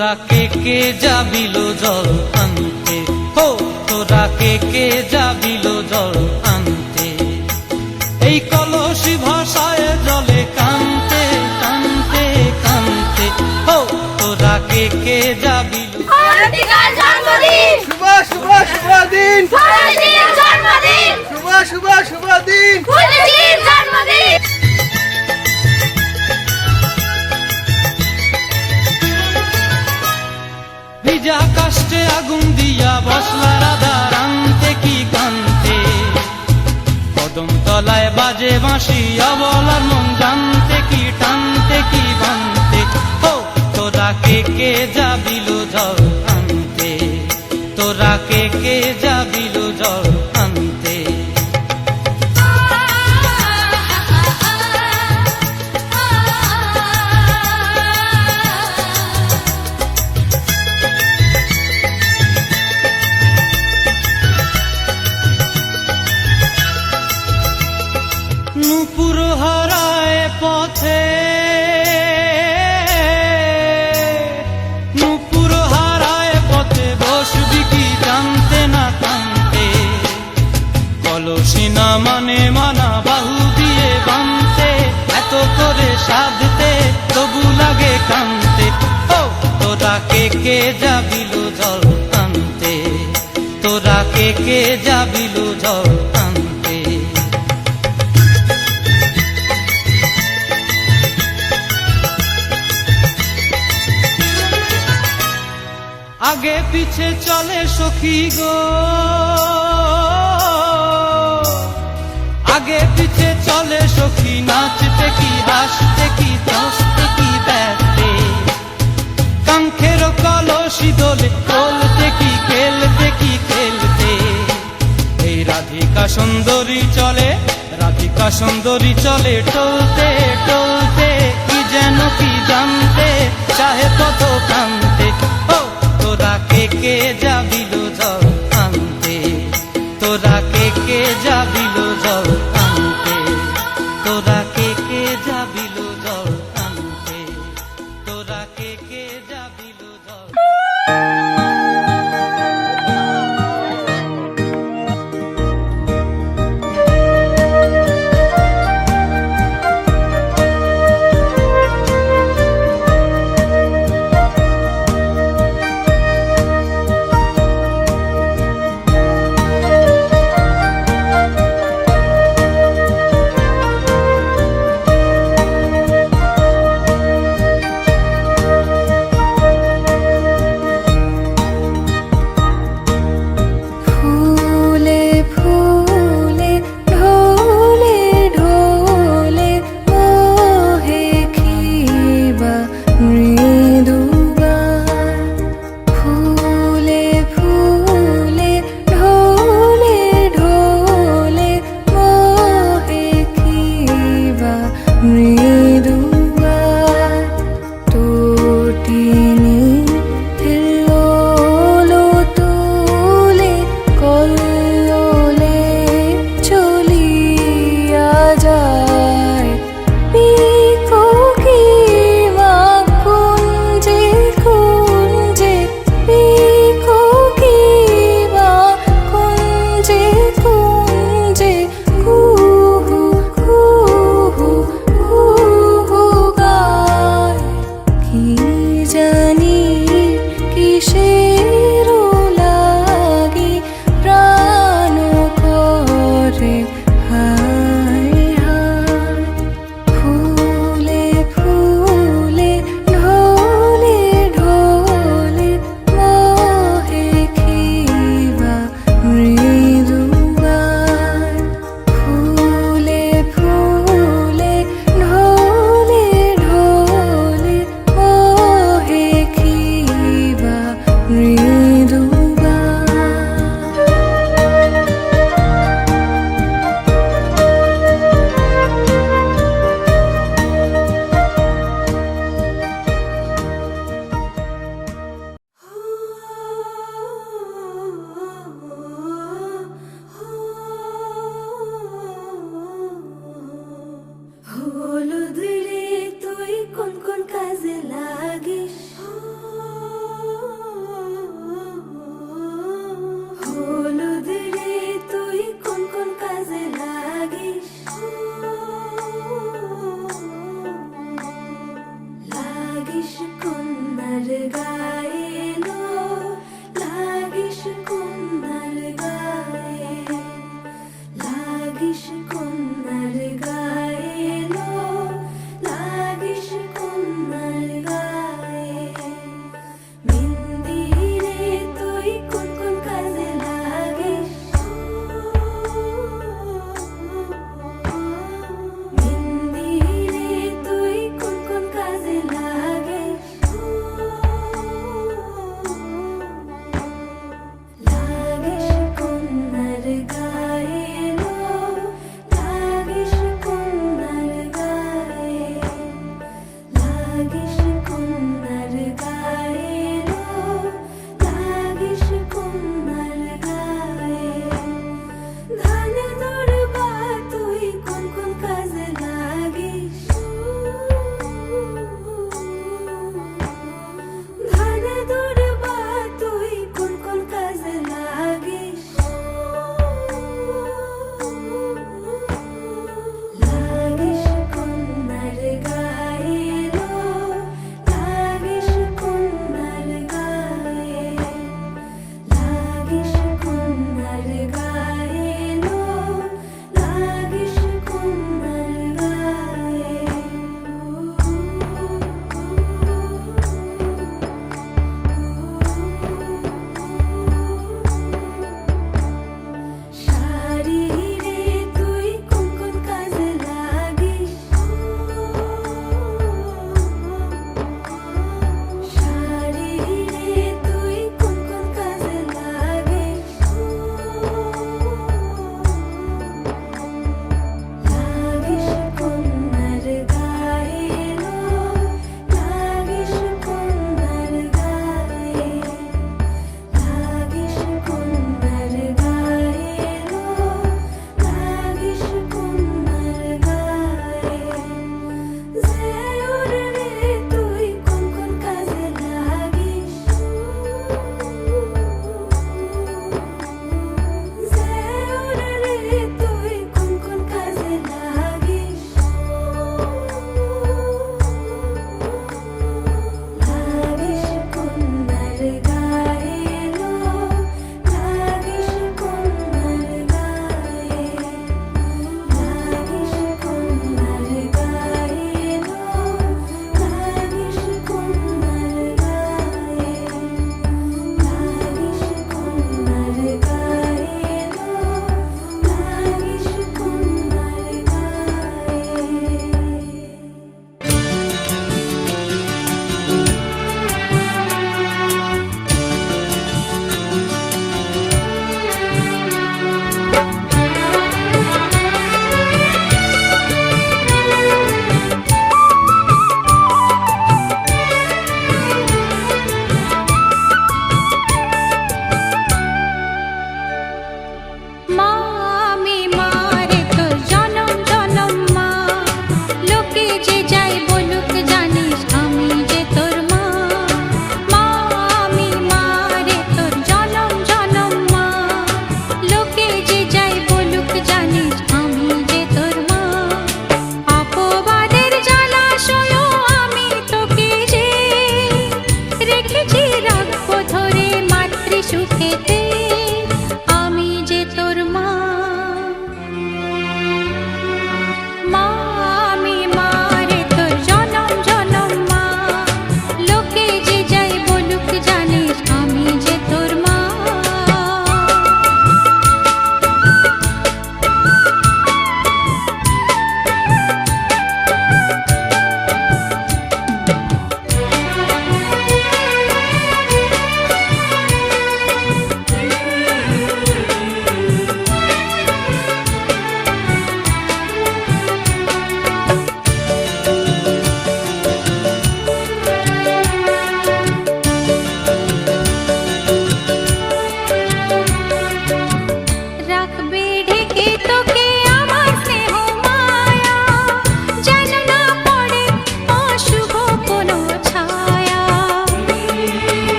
তোরা কে যাবিল জল আনতে, হো তোরা কে যাবিল জল আনতে, এই কলসি ভাষায় জলে কানতে কানতে কানতে, হো তোরা কে যাবিল। শুভ শুভ শুভ দিন, শুভ শুভ শুভ দিন। ভিজা কাষ্টে আগুন দিয়া বসলা রাধা রানতে কি কানতে, কদম তলায় বাজে বাঁশি অবলার মন জানতে কি টানতে কি বানতে, হো তোরা কে যাবিল জল আনতে, তোরা কে যাবিল জল আনতে। নূপুর হারায় পথে, নূপুর হারায় পথে বসবি কি জানতে না কানতে, কলসি না মানে মানা বাহু দিয়ে বানতে, এত করে সাধতে তবু লাগে কানতে, ও তোরা কে যাবিল জল আনতে, তোরা কে যাবিল জল আনতে। আগে পিছে চলে সখী গো, আগে পিছে চলে সখী, নাচতে কি হাসতে কি দোস্তে কি ব্যস্তে, কাঙ্ক্ষের কলসি দোলে বলতে কি খেলতে কি খেলতে, এই রাধিকা সুন্দরী চলে, রাধিকা সুন্দরী চলে টলতে টলতে, কি যেন কি জানতে চাহে কত কানতে, ও তোরা কে যাবিল জল আনতে, তোরা কে যাবিল জল আনতে, তোরা কে যাবিল জল আনতে, তোরা কে যাবিল জল। গায়ে লো লাগিস কন্যার গায়ে লাগিস কন্যার গায়ে লো লাগিস কন্যার গায়ে মেহেন্দি রে তুই কোন কোন কাজে লাগিস মেহেন্দি রে তুই কোন কোন কাজে লাগিস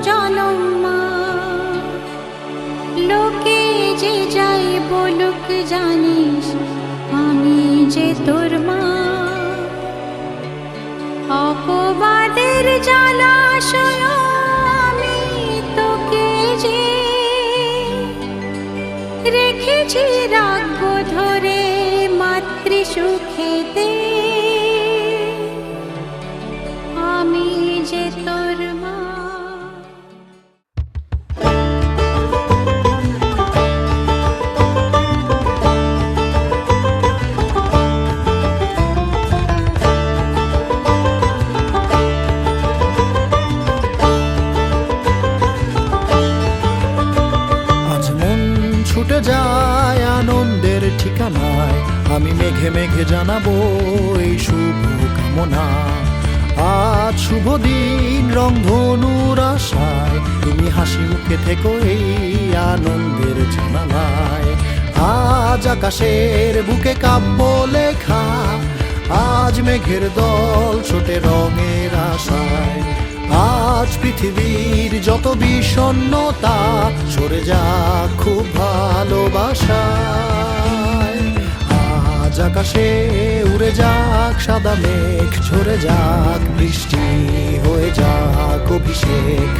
জনম মা। লোকে যে যাই বলুক জানিস আমি যে তোর মা। অপবাদের জলাশয় আমি তোকে যে রেখেছি রাখবো ধরে মাতৃ সুখেতে। আমি যে তোর মা। আজ মন ছুটে যায় আনন্দের ঠিকানায়, আমি মেঘে মেঘে জানাবো এই শুভ কামনা। আজ শুভ দিন রংধনুর আশায়, তুমি হাসি মুখে থেকো এই আনন্দের জানালায়। আজ আকাশের বুকে কাব্য লেখা, আজ মেঘের দল ছোটে রঙের আশায়। আজ পৃথিবীর যত বিষণ্ণতা সরে যাক খুব ভালোবাসায়। আজ আকাশে উড়ে যাক সাদা মেঘ, ঝরে যাক বৃষ্টি হয়ে যাক অভিষেক।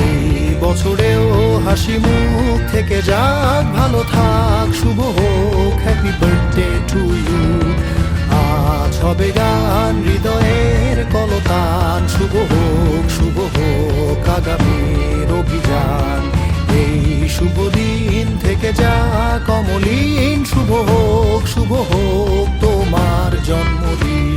এই বছরেও হাসি মুখ থেকে যাক, ভালো থাক শুভ হোক, হ্যাপি বার্থডে টু ইউ। আজ হবে গান হৃদয়ের কলতান, শুভ হোক আগামীর অভিযান। এই শুভ দিন থেকে যাক অমলিন, শুভ হোক তোমার জন্মদিন।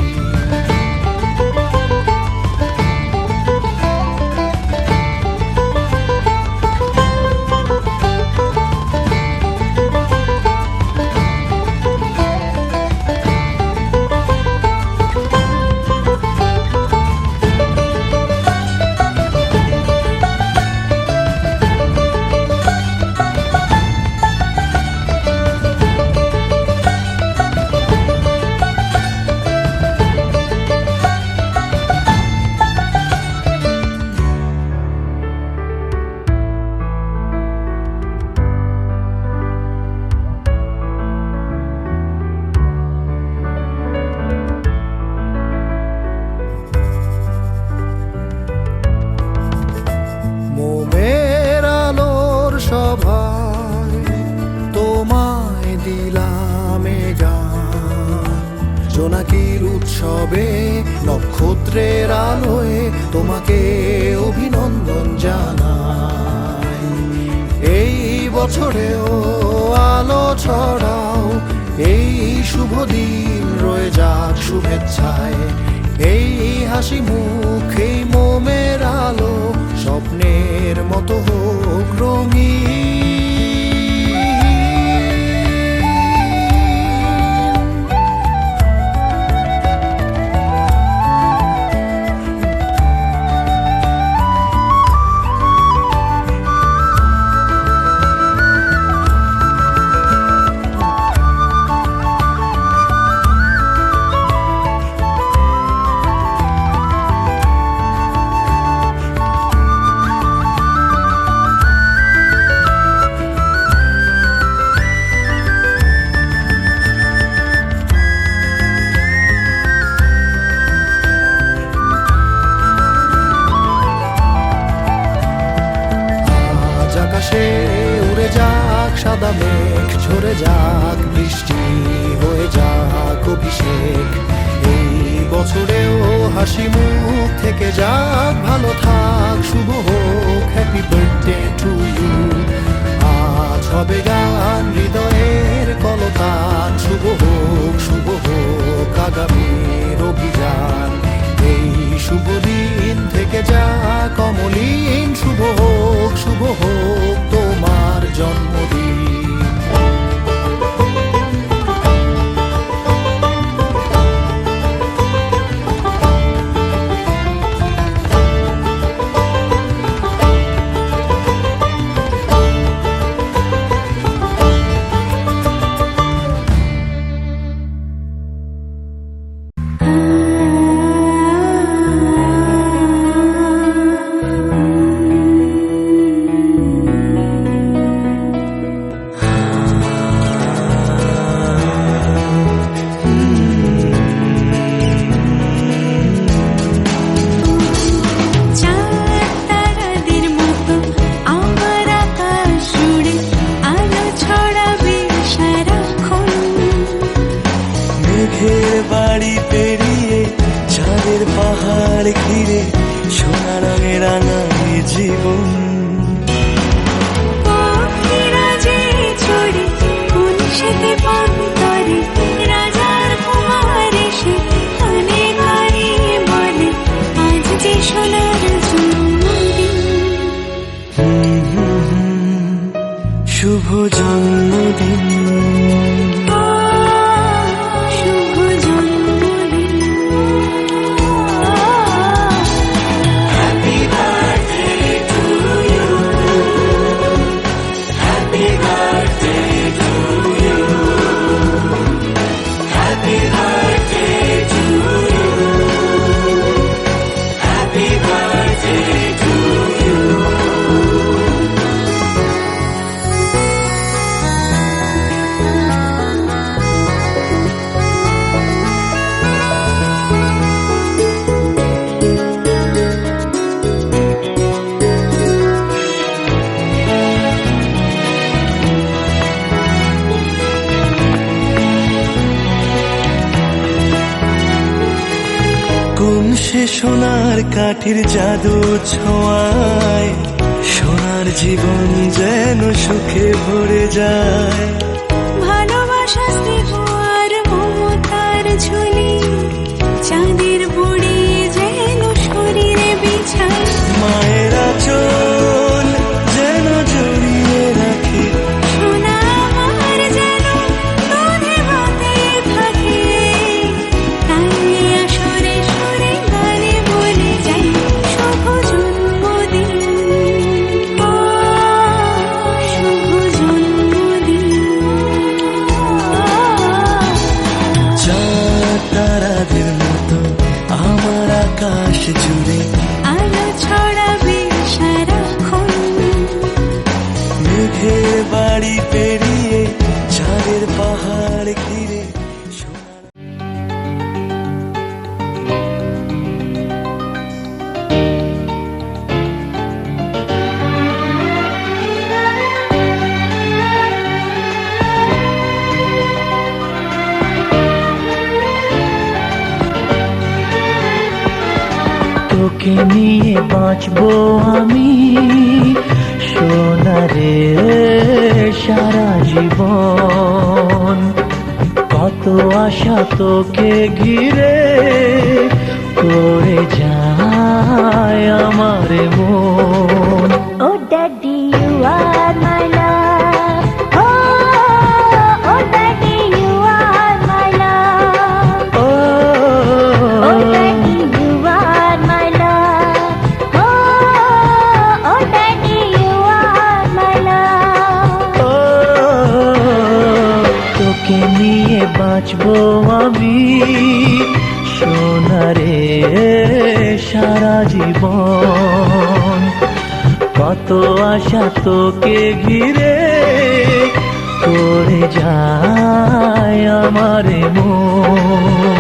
মোমের আলোর সভায় তোমায় দিলাম এ গান, জোনাকির উৎসবে নক্ষত্রের আলোয় তোমাকে অভিনন্দন জানাই। এই বছরেও আলো ছড়াও, এই শুভ দিন রয়ে যাক শুভেচ্ছায়। এই হাসি মুখ এই মোমের আলো স্বপ্নের মতো হোক রঙিন। আকাশে উড়ে যাক সাদা মেঘ, ঝরে যাক বৃষ্টি হয়ে যাক অভিষেক। এই বছরেও হাসি মুখ থেকে যাক, ভালো থাক শুভ হোক, হ্যাপি বার্থডে টু ইউ। আজ হবে গান হৃদয়ের কলতান, শুভ হোক আগামীর অভিযান। এই শুভ দিন থেকে যাক অমলিন, শুভ হোক তোমার জন্মদিন। অন্তরে রাজার কুমার এসে কানে কানে বলে আজ যে সোনার জন্মদিন। শুভ জন্মদিন, শুভ জন্মদিন। কোন সে সোনার কাঠির জাদু ছোঁয়ায় সোনার জীবন যেন সুখে ভরে যায়। ভালোবাসা স্নেহ আর মমতার ঝুলি চাঁদের বুড়ি যেন শরীরে বিছায়। মায়ের আঁচল যেন জড়িয়ে রাখে, সোনা আমার যেন দুধে ভাতে থাকে। তাই আসরে সুরে গানে বলে যাই শুভ জন্মদিন, শুভ জন্মদিন। চাঁদ তারাদের মতো আমার আকাশ জুড়ে আলো ছড়াবে সারাক্ষণ। মেঘের বাড়ি পেরিয়ে চাঁদের পাহাড় ঘিরে সোনার তোকে নিয়ে বাঁচবো আমি সোনারে সারা জীবন। কত আশা তোকে ঘিরে করে যায় আমার মন। Oh daddy you are my love, oh daddy you are my love, oh oh daddy you are my love, oh daddy you are my love. ও তোকে নিয়ে বাঁচবো আমি সোনারে সারা জীবন। কত আশা তোকে ঘিরে করে যায় আমার মন।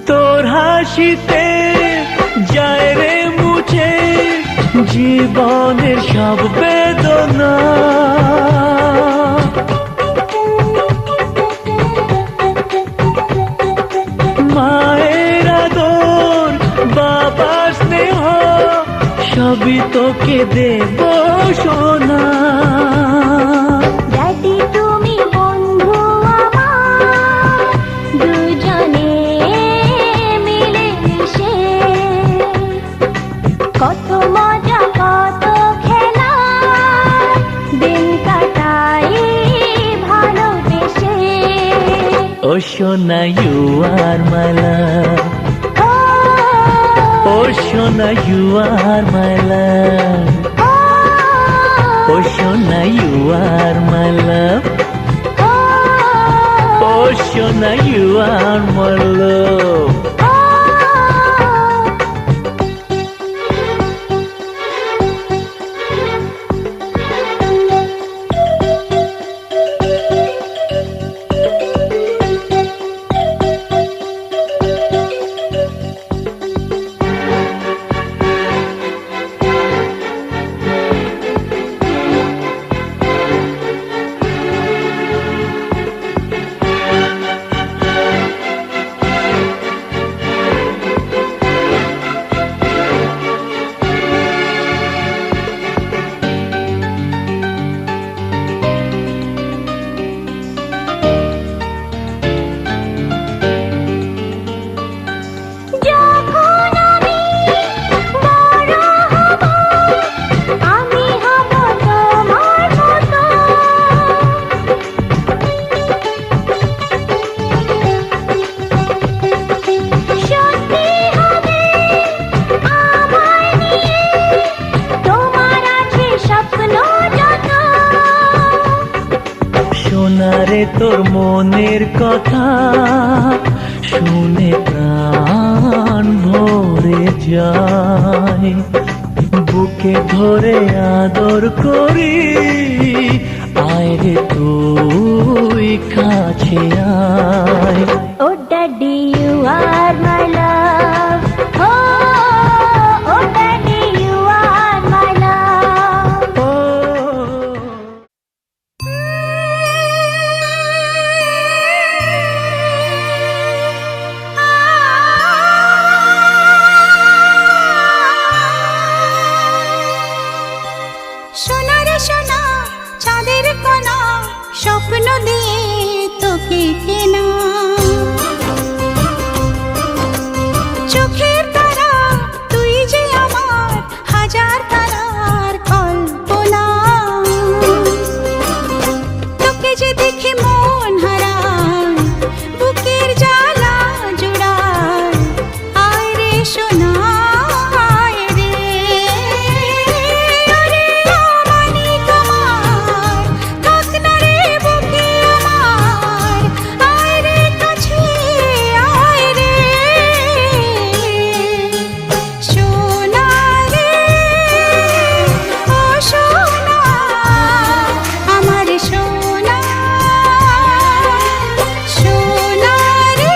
তোর হাসিতে যায় রে মুছে জীবনের সব বেদনা। মায়ের আদর বাবার স্নেহ সবই তোকে দেব সোনা। ড্যাডি তুমি বন্ধু আমার, দুজনে মিলে মিশে কত মজা কত খেলা দিন কাটাই ভালোবেসে। ও সোনা ইউ আর মাই লাভ, ও সোনা ইউ আর মাই লাভ, ও সোনা ইউ আর মাই লাভ, ও সোনা ইউ আর মাই লাভ। তোর মনের কথা শুনে প্রাণ ভরে যায়, বুকে ধরে আদর করি, আয় রে তুই কাছে আয়। Oh daddy, you are my love. Oh daddy, you are my love. সোনা রে সোনা চাঁদের কোনা স্বপ্ন দিয়ে তোকে কেনা, চোখের তারা তুই যে আমার হাজার তারার কল্পনা, তোকে যে দেখে মন হারায়, বুকের জ্বালা জুড়ায়, আয় রে সোনা আয় রে, আরে আমানি তোমার থাক না রে বুকে আমার, আয় রে কাছে আয় রে, সোনা রে ও সোনা আমার সোনা, সোনা রে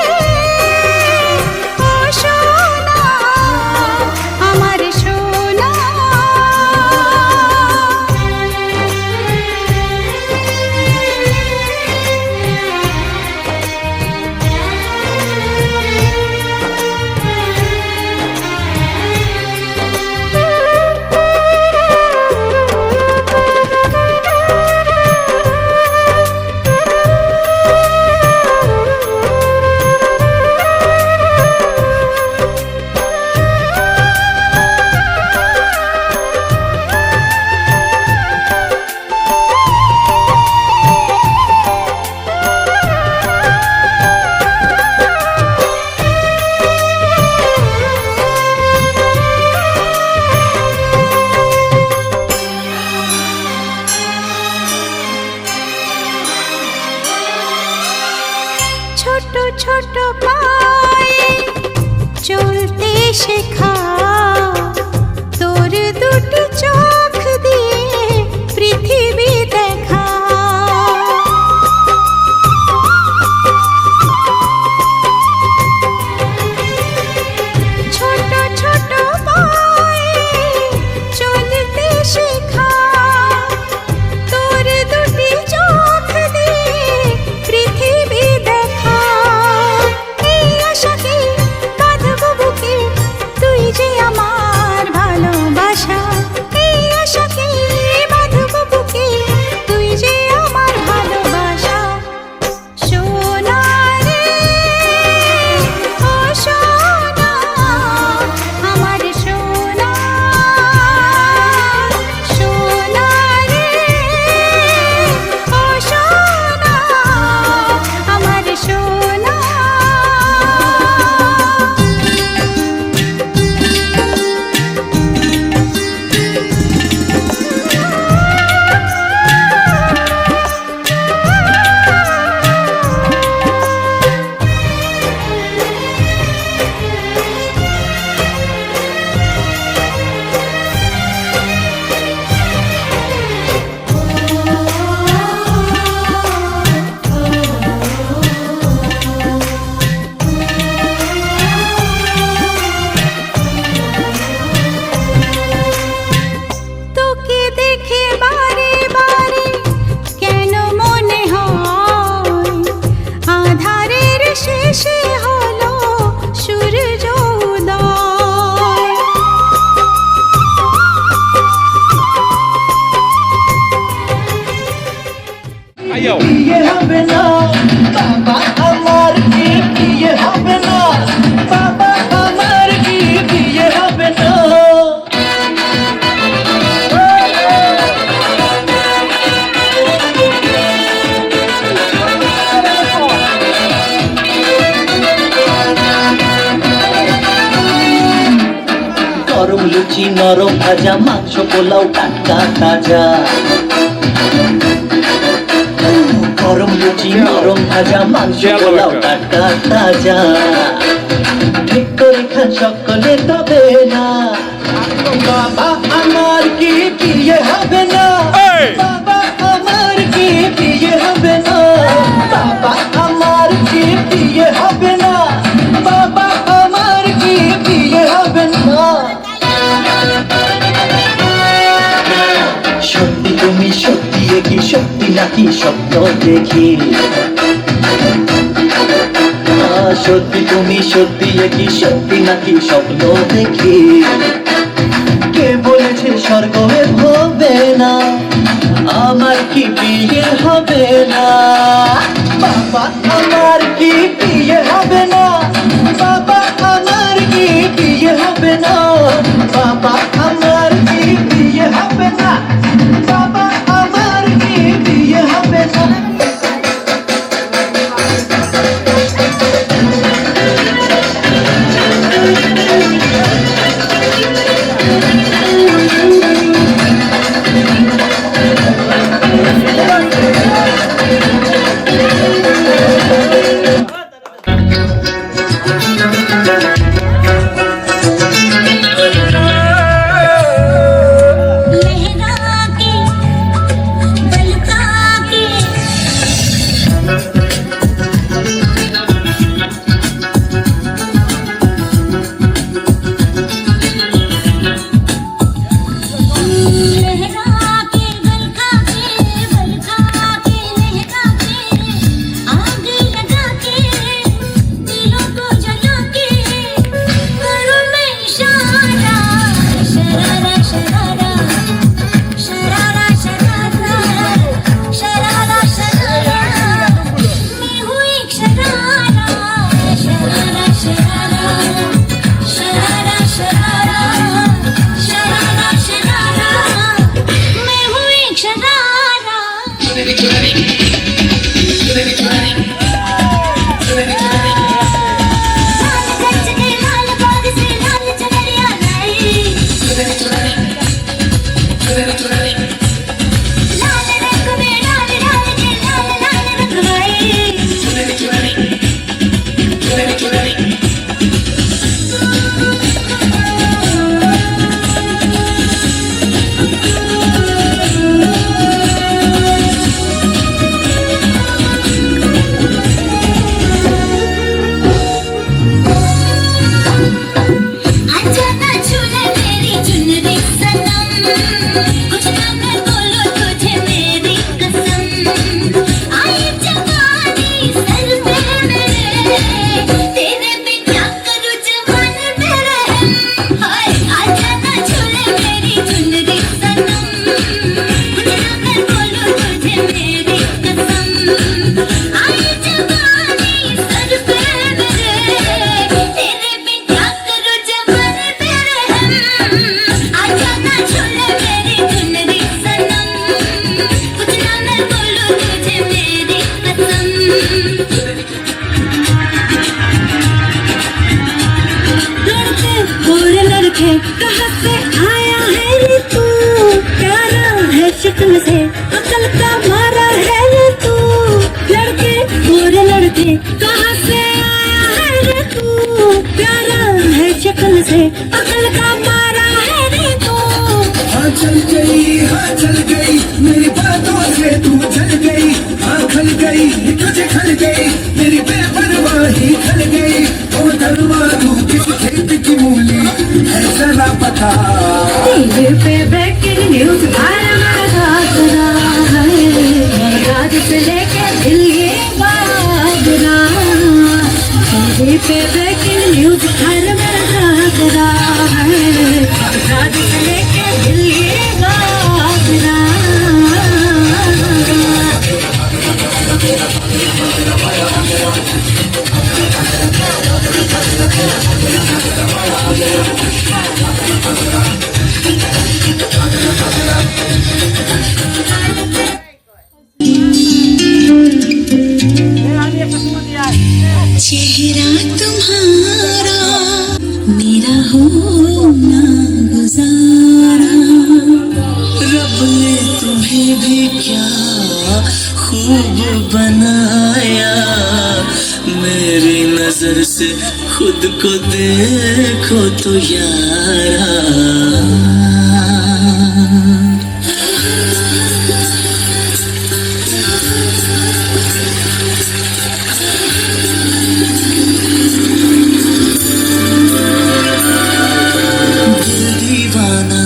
ও সোনা আমার সোনা। ছোট ছোট পায়ে চলতে শেখা, তোর দুটি চোখ দিয়ে পৃথিবী দেখা, ছোট ছোট পায়ে চলতে শেখা, তোর দুটি চোখ দিয়ে পৃথিবী দেখা, এই আশাকে বাঁধব বুকে তুই যে আমার ভালোবাসা, এই আশাকে বাঁধব বুকে তুই যে আমার ভালোবাসা, সোনা রে ও সোনা আমার সোনা, সোনা রে ও সোনা আমার সোনা। তোকে দেখে বারে বারে কেন মনে হয় আধারের শেষে হলো সূর্য উদয়, বিয়ে হবে না বাবা আমার, কি বিয়ে হবে না বাবা আমার, কি বিয়ে হবে না। গরম লুচি নরম ভাজা, মাংস পোলাও টাটকা তাজা, নরম লুচি নরম ভাজা মাংস পোলাও টাটকা তাজা ঠিক করে খান সকলে তবে না বাবা আমার কি বিয়ে হবে না বাবা আমার কি বিয়ে হবে না বাবা আমার কি বিয়ে হবে না বাবা আমার কি বিয়ে হবে না সত্যি তুমি সত্যি কি সত্যি নাকি স্বপ্ন দেখি সত্যি তুমি সত্যি কি সত্যি নাকি স্বপ্ন দেখি কে বলেছে স্বর্গ হবে না আমার কি বিয়ে হবে না বাবা আমার কি বিয়ে হবে না বাবা আমার কি বিয়ে হবে না বাবা আমার কি বিয়ে হবে না বাবা আমার কি বিয়ে হবে না कहाँ से आया है रे तू प्यारा है शक्ल से अकल का मारा है रे तू लड़के गोरे लड़के कहाँ से आया है रे तू प्यारा है शक्ल से अकल का मारा है रे तू हाँ चल गई मेरी बातों से तू चल गई हाँ खल गई तुझे खल गई मेरी बेपरवाही खल गई ओ दरवाजू किस खेत की मूली है जरा पता टीवी पे ब्रेकिंग न्यूज राज से लेके दिल्ली बागरा टीवी पे ब्रेकिंग न्यूज हर मेरा राज से लेके दिल्ली बागरा चेहरा तुम्हारा मेरा होना गुजारा रब ने तुम्हें भी क्या खूब बनाया, मेरी नजर से खुद को देखो तो यारा। दीवाना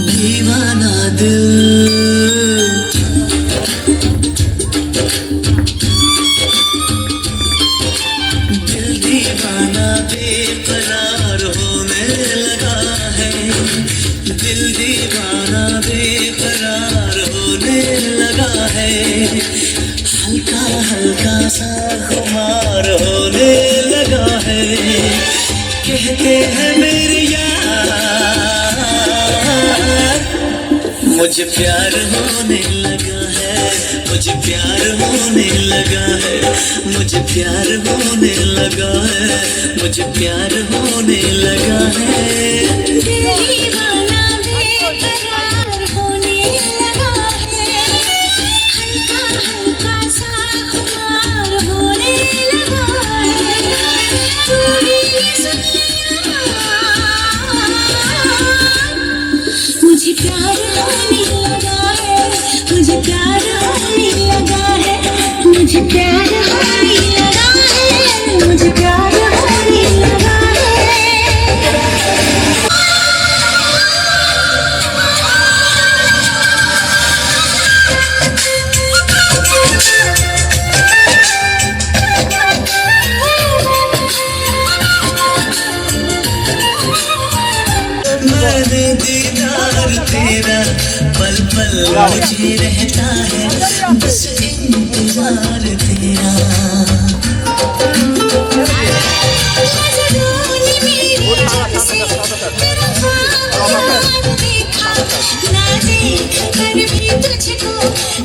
दीवाना दिल, दिल दीवाना बेकरार होने लगा है, दिल दीवाना बेकरार होने लगा है, हल्का हल्का सा खुमार होने लगा है। कहते हैं मेरे यार मुझे प्यार होने लगा है, मुझे प्यार होने लगा है, मुझे प्यार होने लगा है, मुझे प्यार होने लगा है। दीवाना बेकरार होने लगा है, हल्का हल्का सा खुमार होने लगा है। तू भी सुन लिया, मुझे प्यार होने लगा है, मुझे प्यार होने लगा है, मुझे प्यार होने लगा है, मुझे प्यार होने लगा है। मैंने दीदार तेरा पल पल मुझे रहता है, बस इंतजार तेरा। मजनूनी मेरी जब से तेरा ख्वाब देखा, ना देख कर भी तुझको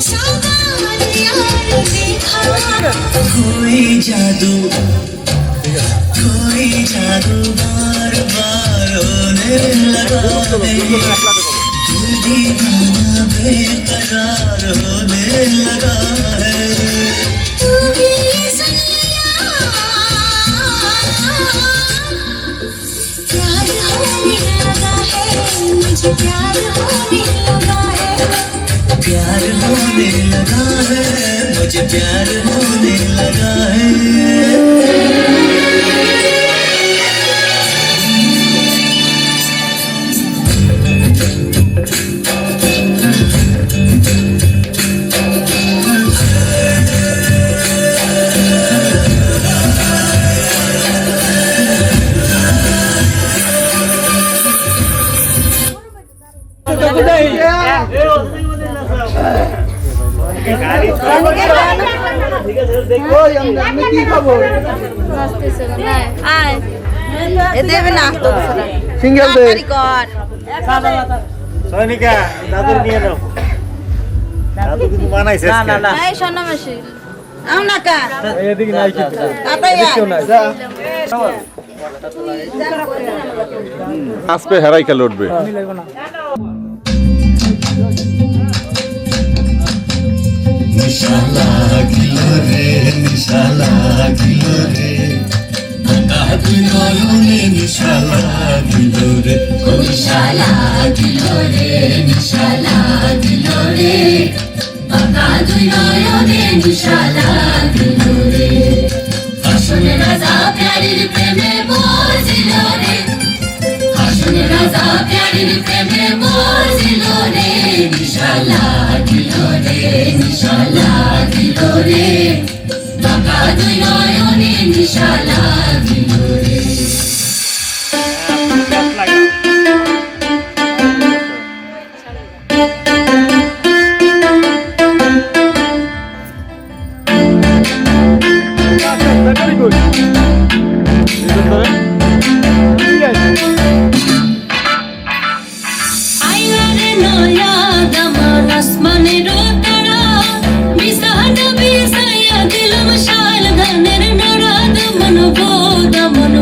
सामान यार देखा। कोई जादू बार बार होने लगा है, दिल दीवाना बेकरार होने लगा है। तू भी सुन लिया, प्यार होने लगा है, मुझे प्यार होने लगा है। प्यार होने लगा है, मुझे प्यार होने लगा है। আমি কি খাবো? দেবে না সিঙ্গেল দে। কর সৈনিকা দাদুর নিয়ে নাও, দাদু কিন্তু বানাইছে আজকে। এই সন্ন্যাসী আও না কা এদিকে নাই কিছু। আতাই কেউ নাই যা। আসবে হেরাই খেলে উঠবে। निशा लागिलो रे, निशा लागिलो रे, कादु नयने निशा लागिलो रे, निशा लागिलो रे, निशा लागिलो रे, कादु नयने निशा लागिलो रे। আসলে রাজা প্যারির প্রেমে পড়ছিল রে, আসলে রাজা প্যারির প্রেমে পড়ছিল রে, নিশা লাগিলো রে, নিশা লাগিলো রে, বাঁকা দুই নয়নে নিশা লাগিলো রে। Very good. আইলারে নয়া দামান আসমানের তারা, বিসান বিসায়া দিলম শাল ধানের নড়া দমন বোদা মন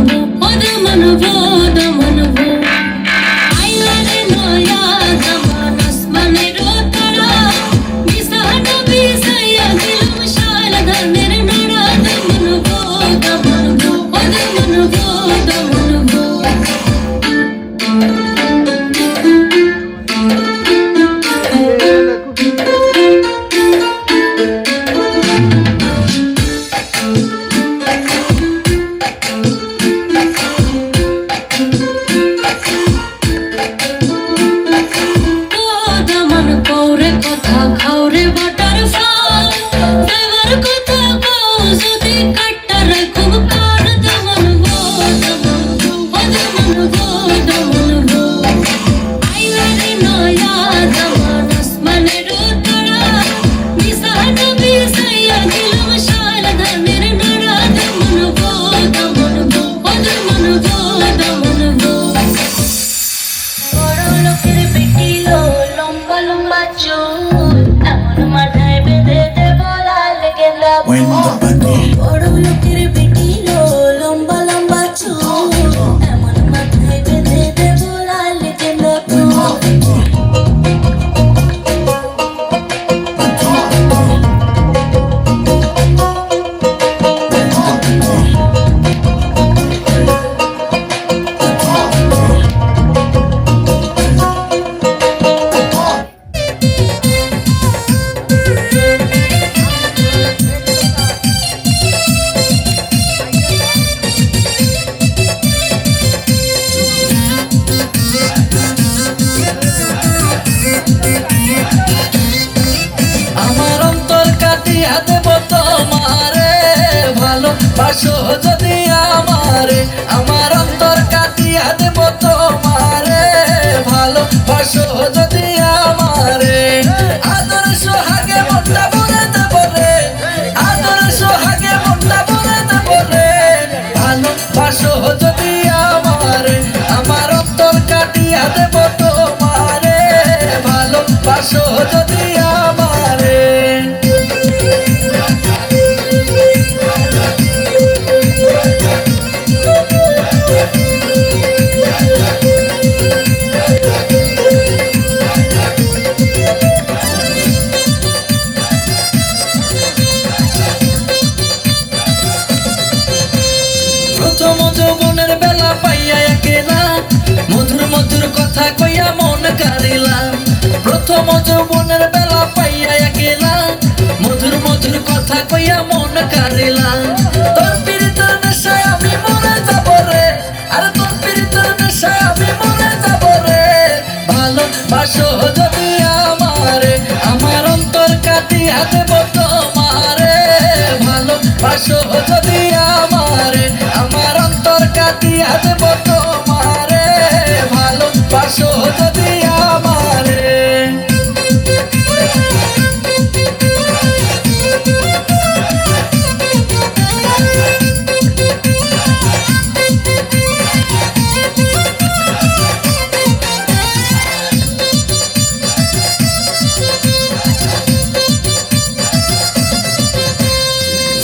দেব তোমারে, ভালোবাসো যদি আমারে। প্রথম যৌবনের বেলা পাইয়া একেলা, মধুর মধুর কথা কইয়া মন কারিলাম। প্রথম যৌবনের বেলা পাইয়া একেলা, মধুর মধুর কথা কইয়া মন কারিলাম। তোর পীড়িতের নেশায় আমি মরে যাব রে, আরে তোর পীড়িতের নেশায় আমি মরে যাব রে। ভালোবাসো যদি আমারে, আমার অন্তর কাটিয়া দেব তোমারে। ভালোবাসো যদি আমারে, আমার অন্তর কাটিয়া দেব তোমারে। ভালোবাসো যদি আমারে।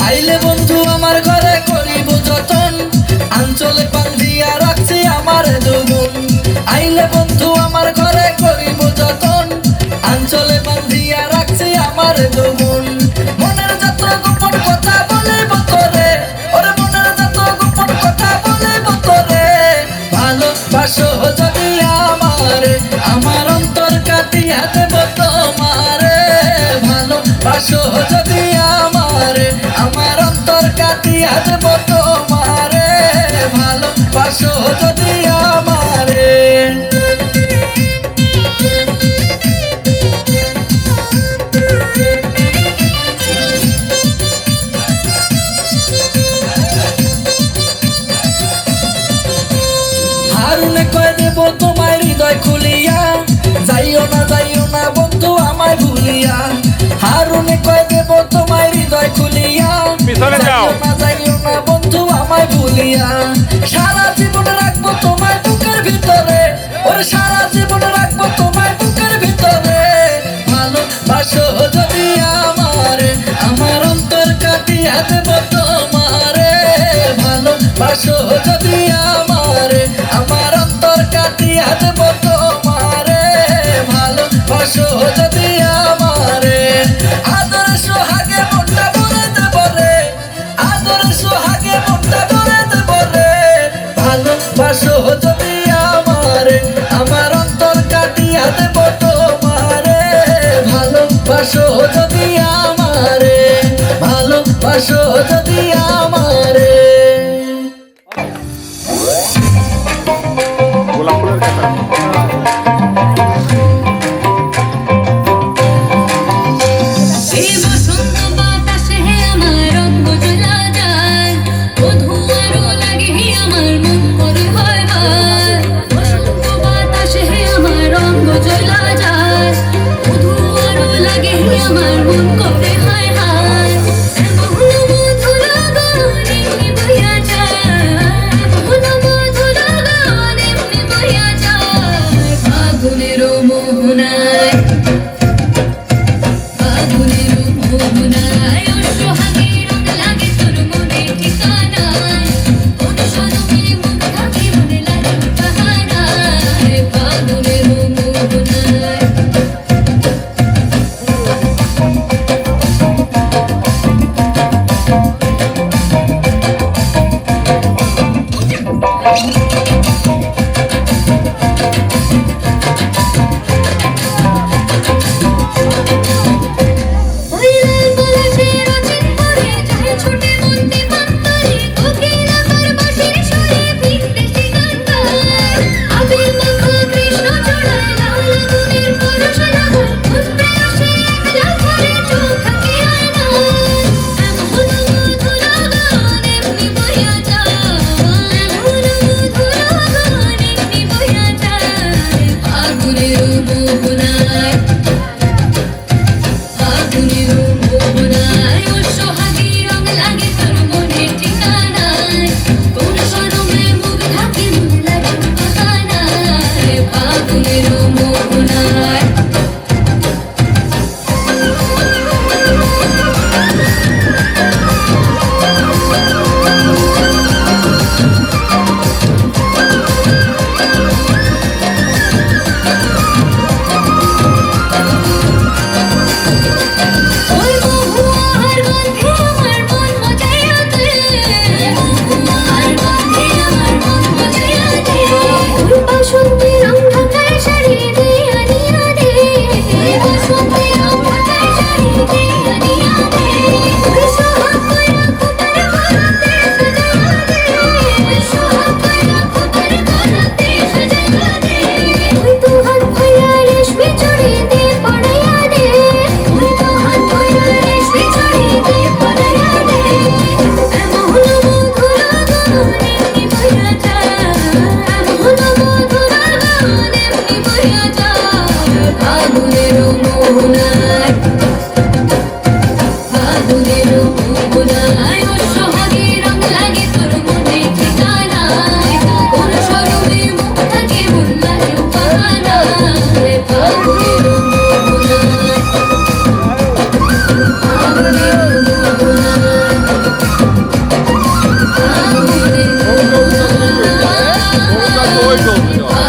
আইলে বন্ধু আমার ঘরে করিব যতন, আঞ্চলে বান্ধিয়া রাখছি আমার যৌবন। আইলে বন্ধু আমার ঘরে করিব যতন, আঞ্চলে বান্ধিয়া রাখছি আমার যৌবন। মনের যত গোপন কথা বলিব তোরে, ওরে মনের যত গোপন কথা বলিব তোরে। ভালোবাসো যদি আমারে, আমার অন্তর কাটিয়া দেব তোমারে। ভালোবাসো যদি আমারে, আমার অন্তর কাটিয়া দেব তোমারে। ভালোবাসো যদি আমারে। হারুনে কয়ে দেব তোমায় হৃদয় খুলিয়া, যাইও না বন্ধু আমায় ভুলিয়া। হারুনে কয়ে দেব তোমায় হৃদয় খুলিয়া, যাইও না বন্ধু আমায় ভুলিয়া। সারা জীবন রাখবো তোমায় বুকের ভিতরে, ওরে সারা জীবন রাখবো তোমায় বুকের ভিতরে। ভালোবাসো যদি আমারে, আমার অন্তর কাটিয়া দেব তোমারে। ভালোবাসো যদি আমারে, আমার অন্তর কাটিয়া দেব তোমারে। ভালোবাসো যদি আমারে। আদর সোহাগে মনটা ভরে দেব রে, আদর সোহাগে মনটা ভরে দেব রে। ভালোবাসো যদি আমারে, আমার অন্তর কাটিয়া দেব তোমারে। ভালোবাসো যদি আমারে, ভালোবাসো যদি আমারে। গোলাপ ফুলের কথা। এই বসন্ত বাতাসে হে আমার রঙ্গ জ্বলা যায়, বধূ আরো লাগে হে আমার মন করে হয় ভার। বসন্ত বাতাসে হে আমার রঙ্গ জ্বলা যায়, বধূ আরো লাগে হে আমার মন করে হয় হায়। এমন মধুর গান এমনি বইয়া যায়, এমন মধুর গান এমনি বইয়া যায়।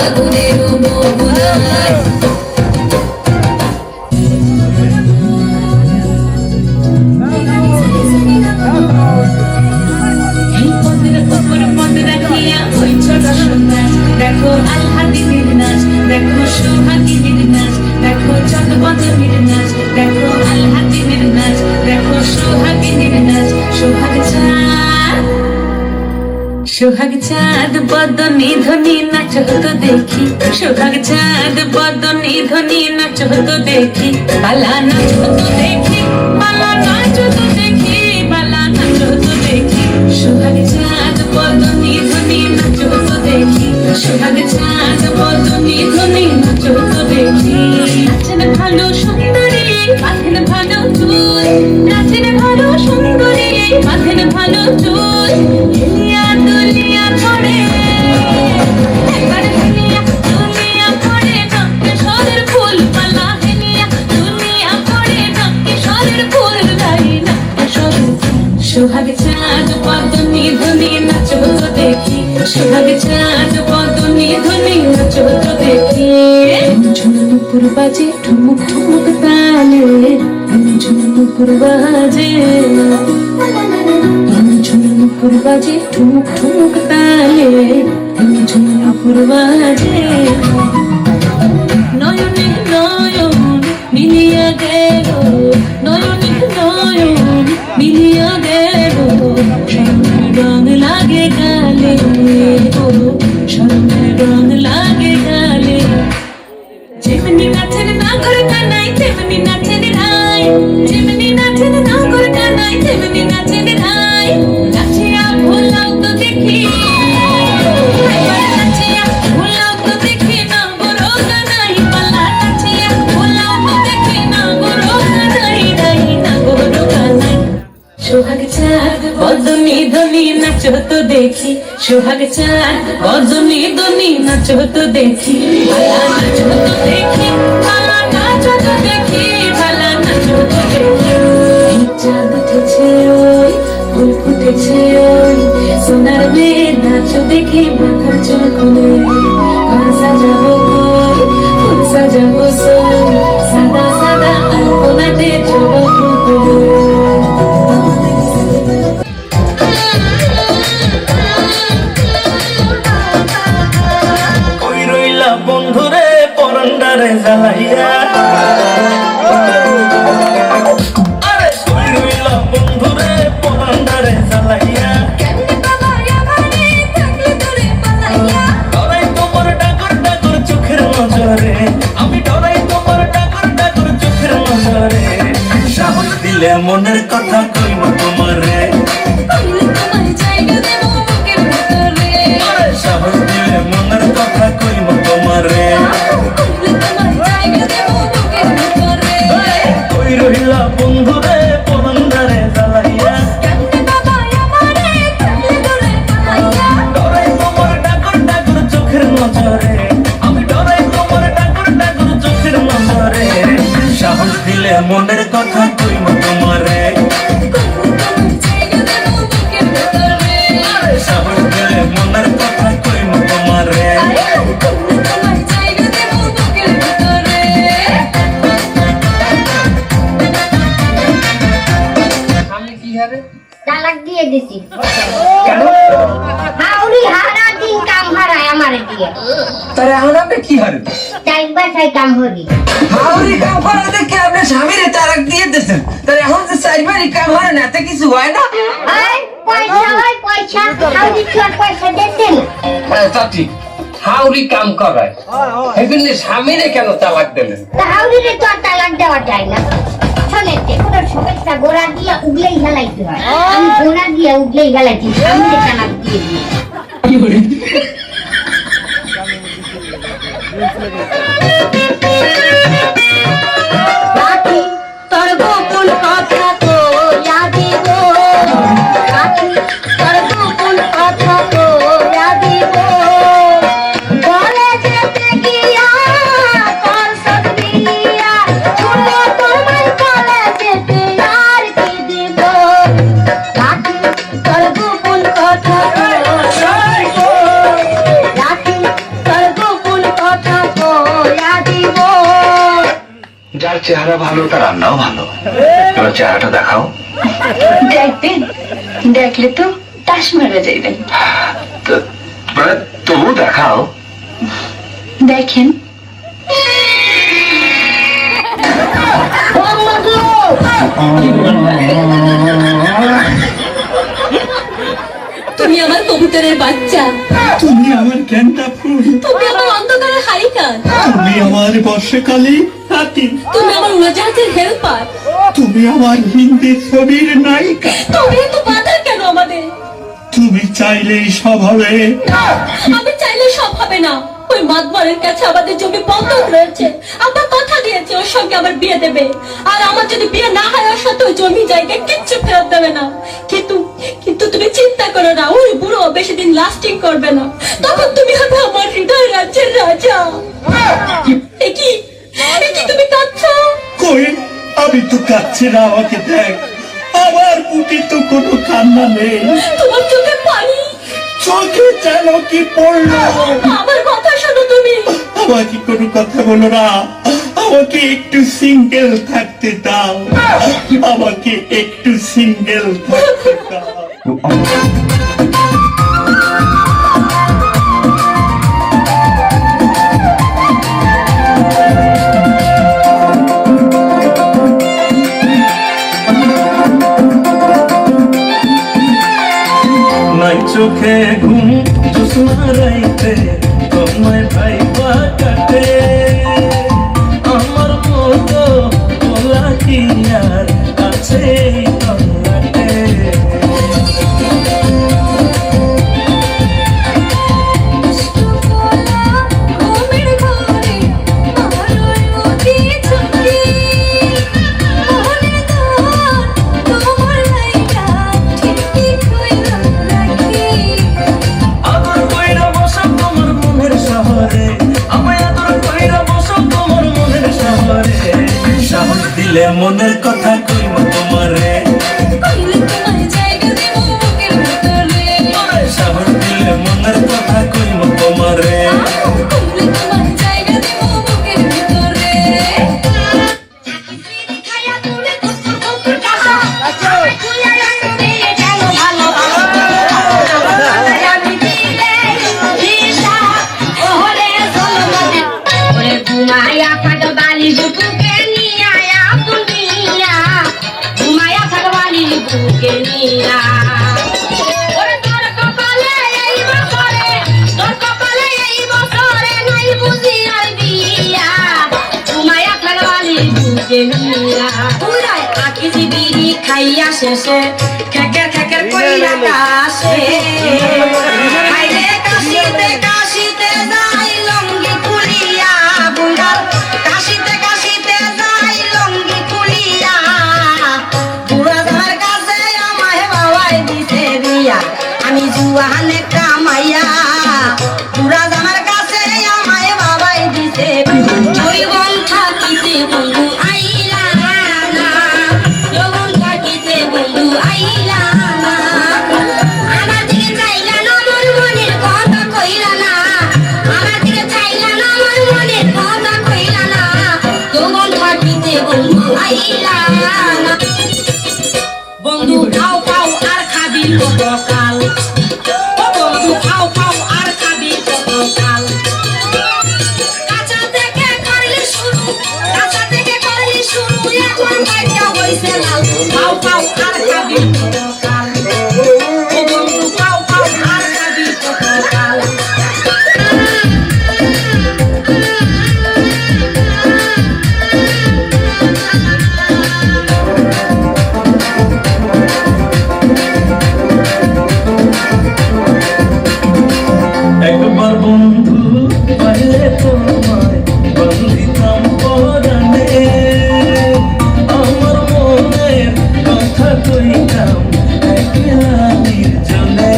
ফাগুনের মোহনায় এই পদের উপর পদ রাখিয়া ওই ছোট সন্ন্যাস দেখো আল্লাদিনীর নাচ দেখো সোহাগিনীর নাচ দেখো চটবদনীর নাচ দেখো আল্লাদিনীর নাচ দেখো সোহাগিনীর নাচ সোহাগ চাঁদ বদনী ধ্বনি নাচ হতো দেখি সোহাগ চাঁদ বদনী ধ্বনি নাচ হতো দেখি বালা নাচ হতো দেখি বালা নাচ হতো দেখি বালা নাচ হতো দেখি সোহাগ চাঁদ বদনী ধ্বনি নাচ হতো দেখি সোহাগ চাঁদ বদনী ধ্বনি নাচ হতো দেখি নাচেন ভালো সুন্দরী বাঁধেন ভালো চুল নাচেন ভালো সুন্দরী বাঁধেন ভালো চুল হেলিয়া দুলিয়া পড়ে একবার হেলিয়া দুলিয়া পড়ে নক্কেশ্বরের ফুল মালা হেলিয়া দুলিয়া পড়ে নক্কেশ্বরের ফুল গাই নক্কেশ্বরের সোহাগ চাঁদ বদনী ধ্বনি নাচ হতো দেখি সোহাগ চাঁদ বদনী ধ্বনি নাচ হতো দেখি ঝুনুপুর বাজে ঠুমুক ঠুমুক তালে ঝুনুপুর বাজে ঝুনুপুর বাজে ঠুমুক ঠুমুক তালে ঝুনুপুর বাজে নয়নে নয়ন মিলিয়া গেল নয়নে নয়ন মিলিয়া গেল স্বর্ণের রং লাগে গালে স্বর্ণের রং লাগে গালে যেমনি নাচেন নাগর কানাই তেমনি নাচেন রাই যেমনি নাচেন নাগর কানাই তেমনি নাচেন রাই নাচিয়া ভোলাও তো দেখি নাচিয়া ভোলাও তো দেখি নাগর কানাই পালা নাচিয়া ভোলাও তো দেখি নাগর কানাই রাই নাগর কানাই সোহাগ চাঁদ বদনী ধ্বনি নাচ হতো দেখি সোহাগ চাঁদ বদনী ধ্বনি নাচ হতো দেখি ভালা নাচ হতো দেখি ভালা নাচ হতো দেখি ভালা নাচ হতো দেখি এই চাঁদ উঠেছে ওই ফুল ফুটেছে ওই সোনার মেয়ে নাচ দেখি মাথার চুল খুলে ঘর সাজাবো কই ফুল সাজাবো সই সাদা সাদা আলপনাতে চলো কই রইলা বন্ধুরে পরান্ডারে জ্বালাইয়া আরে কই রইলা বন্ধুরে পরান্ডারে জ্বালাইয়া ডরাই তোমার ডাকর ডাকর চোখের নজরে আমি ডরাই তোমার ডাকর ডাকর চোখের নজরে সাহস দিলে মনের কথা কইব তোমারে সাহস দিলে মনের কথা কইব তোমারে কই রইলা বন্ধুরে পরান্ডারে জ্বালাইয়া ডরাই তোমার ডাকর ডাকর চোখের নজরে আমি ডরাই তোমার ডাকর ডাকর চোখের নজরে সাহস দিলে মনের কথা কইব তোমারে সাহস দিলে মনের কথা কইব তোমারে তালাক দিয়ে দিছি হাউরি হারা দিন কাম হারায় আমারে দিয়ে তারে আমরা কি হারে চাই বাসায় কাম হরি হাউরি কাম করে দেখে আপনি স্বামীরে তালাক দিয়ে দিয়েছেন তারে এখন যে চারবারই কাম হারে না তে কিছু হয় না পয়সা হয় পয়সা হাউরি চোর পয়সা দিতেন চাচি হাউরি কাম করায় এগুলি স্বামীরে কেন তালাক দিলেন তা হাউরিরে তো আর তালাক দেওয়া যায় না শোনেন কোনো শুভেচ্ছা গোড়া দিয়ে উগলেই হেলাইতে হয় আমি গোড়া দিয়ে উগলেই হেলাইছি সামনে তালাক দিয়ে দিই রাখি তোর গোপন কথা তো দিব রাখি তোর গোপন কথা তো দিব বলে যেতে গিয়া তোর সদবিয়া ছোট তোমার বলে যেতে আর কি দিব রাখি তোর গোপন কথা তো রাখি তোর গোপন চেহারা ভালো, তার রান্নাও ভালো। তোমার চেহারাটা দেখাও। দেখবেন, দেখলে তো তাস মারা যাইবেন। তবু দেখাও। দেখেন। তুমি আমার কবুতরের বাচ্চা, তুমি আমার গেন্দা ফুল, তুমি আমার অন্ধকারের হারিকান, তুমি আমার বর্ষাকালী হাতি, তুমি আমার উড়োজাহাজের হেল্পার, তুমি আমার হিন্দি ছবির নায়িকা। তুমি এত বাধা কেন আমাদের? তুমি চাইলেই সব হবে। আমি চাইলে সব হবে না। ওই মাতবরের কাছে আমাদের জমি বন্ধক রয়েছে। আব্বা কথা দিয়েছে ওর সঙ্গে আমার বিয়ে দেবে, আর আমার যদি বিয়ে না হয় ওর সাথে ওই জমি জায়গা কিচ্ছু ফেরত দেবে না। কিন্তু কিন্তু তুমি চিন্তা করো না, ওই বুড়ো বেশি দিন লাস্টিং করবে না। তখন তুমি হবে আমার হৃদয় রাজ্যের রাজা। কি তুমি কাঁদছো? কই, আমি তো কাচ্ছি না, আমাকে দেখ। আমার বুকে তো কোনো কান্না নেই। তোমার চোখে পানি, চোখে যেন কি পড়লো। আমার কথা শোনো তুমি। আমাকে কোনো কথা বলো না, আমাকে একটু সিঙ্গেল থাকতে দাও, আমাকে একটু সিঙ্গেল থাকতে দাও। নাই চোখে ঘুম জোসনা রাইতে তোমায় ভাইবা কাটে, আমার মতো বলা কি আর আছে কল্লাটে। আদর কইরা বসো তোমার মনের শহরে, আমায় আদর কইরা বসো তোমার মনের শহরে। সাহস দিলে মনের কথা কইব তোমারে, সাহস দিলে মনের কথা কইব তোমারে। খাইয়া শেষে খেকের খেকের কইরা কাশে, খাইলে কাশিতে কাশিতে যাই লঙ্গি খুলিয়া, বুড়া কাশিতে কাশিতে যাই লঙ্গি খুলিয়া। বুড়া জামার কাছে আমায় বাবাই দিতে বিয়া, আমি জুয়ানে কামাইয়া। বুড়া জামার কাছে আমায় বাবাই দিতে জৈবন থাকিতে বন্ধু আইলা না, যৌবন থাকিতে বন্ধু আইলা না। আমার দিকে চাইলা না, আমার মনের কথা কইলা না। আমার দিকে চাইলা না, আমার মনের কথা কইলা না। যৌবন থাকিতে বন্ধু আইলা না। বন্ধু খাও খাও আর খাবি কতকাল, বন্ধু খাও খাও আর খাবি কতকাল। কাঁচা থেকে করলি শুরু, কাঁচা থেকে করলি শুরু, এখন বাইটা হইছে লাল। খাও খাও আর খাবি কতকাল, বন্ধু খাও খাও আর খাবি কতকাল। একবার বন্ধু পাইলে তোমায় বন্দিতাম পরাণে, আমার মনের কথা কইতাম একলা নির্জনে।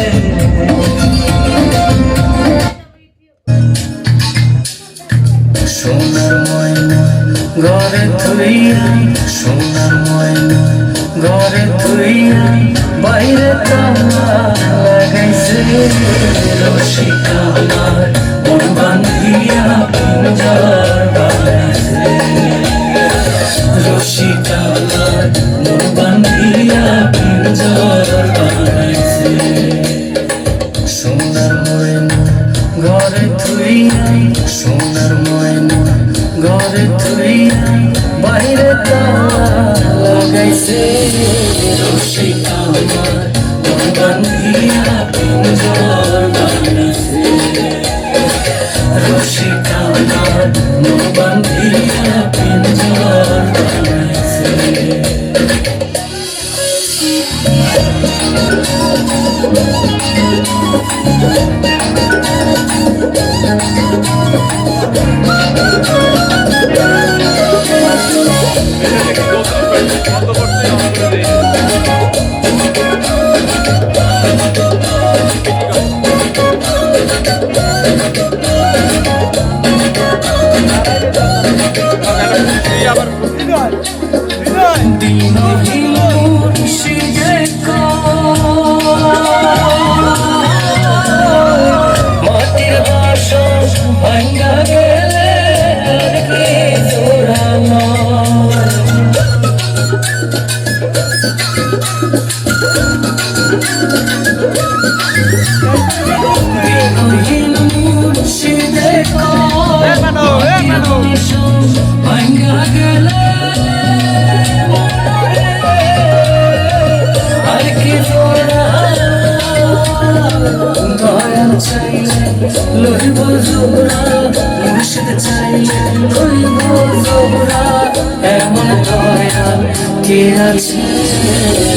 সোনার ময়না ঘরে থুইয়া, সোনার ময়না ঘরে থুইয়া, বাইরে তালা লাগাইছে রসিক আমার মন বান্ধিয়া পিঞ্জর বানাইছে। রসিক আমার মন বান্ধিয়া পিঞ্জর বানাইছে দিনহীন মুর্শিদে মাটির বাসন ভাঙ্গা গেলে আর কি জোড়ানো দিনহীন মুর্শিদে ভাঙ্গা গেলে আর কি দয়াল চাইলে লইব জোড়া মুর্শিদ চাইলে লইব জোড়া এমন দয়াল কে আছে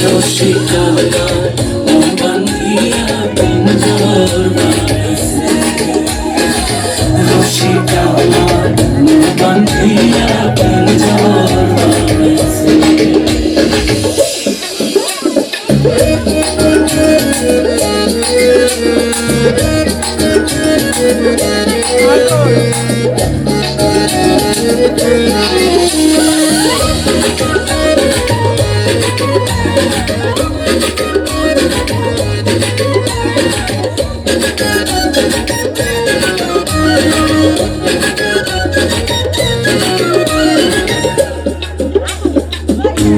রসিক আমার মন বান্ধিয়া পিঞ্জর বানাইছে রসিক আমার মন বান্ধিয়া পিঞ্জর বানাইছে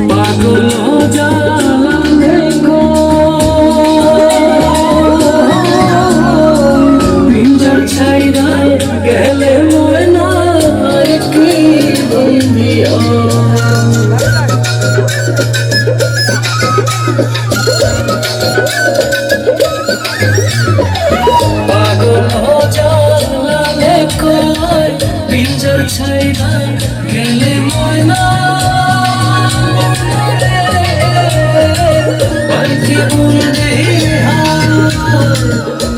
পাগল জানে গো পিঞ্জর ছাইরা গেলে ময়না আর কি বন্দিয়া পাগল জানে কই পিঞ্জর ছাইরা গেলে ময়না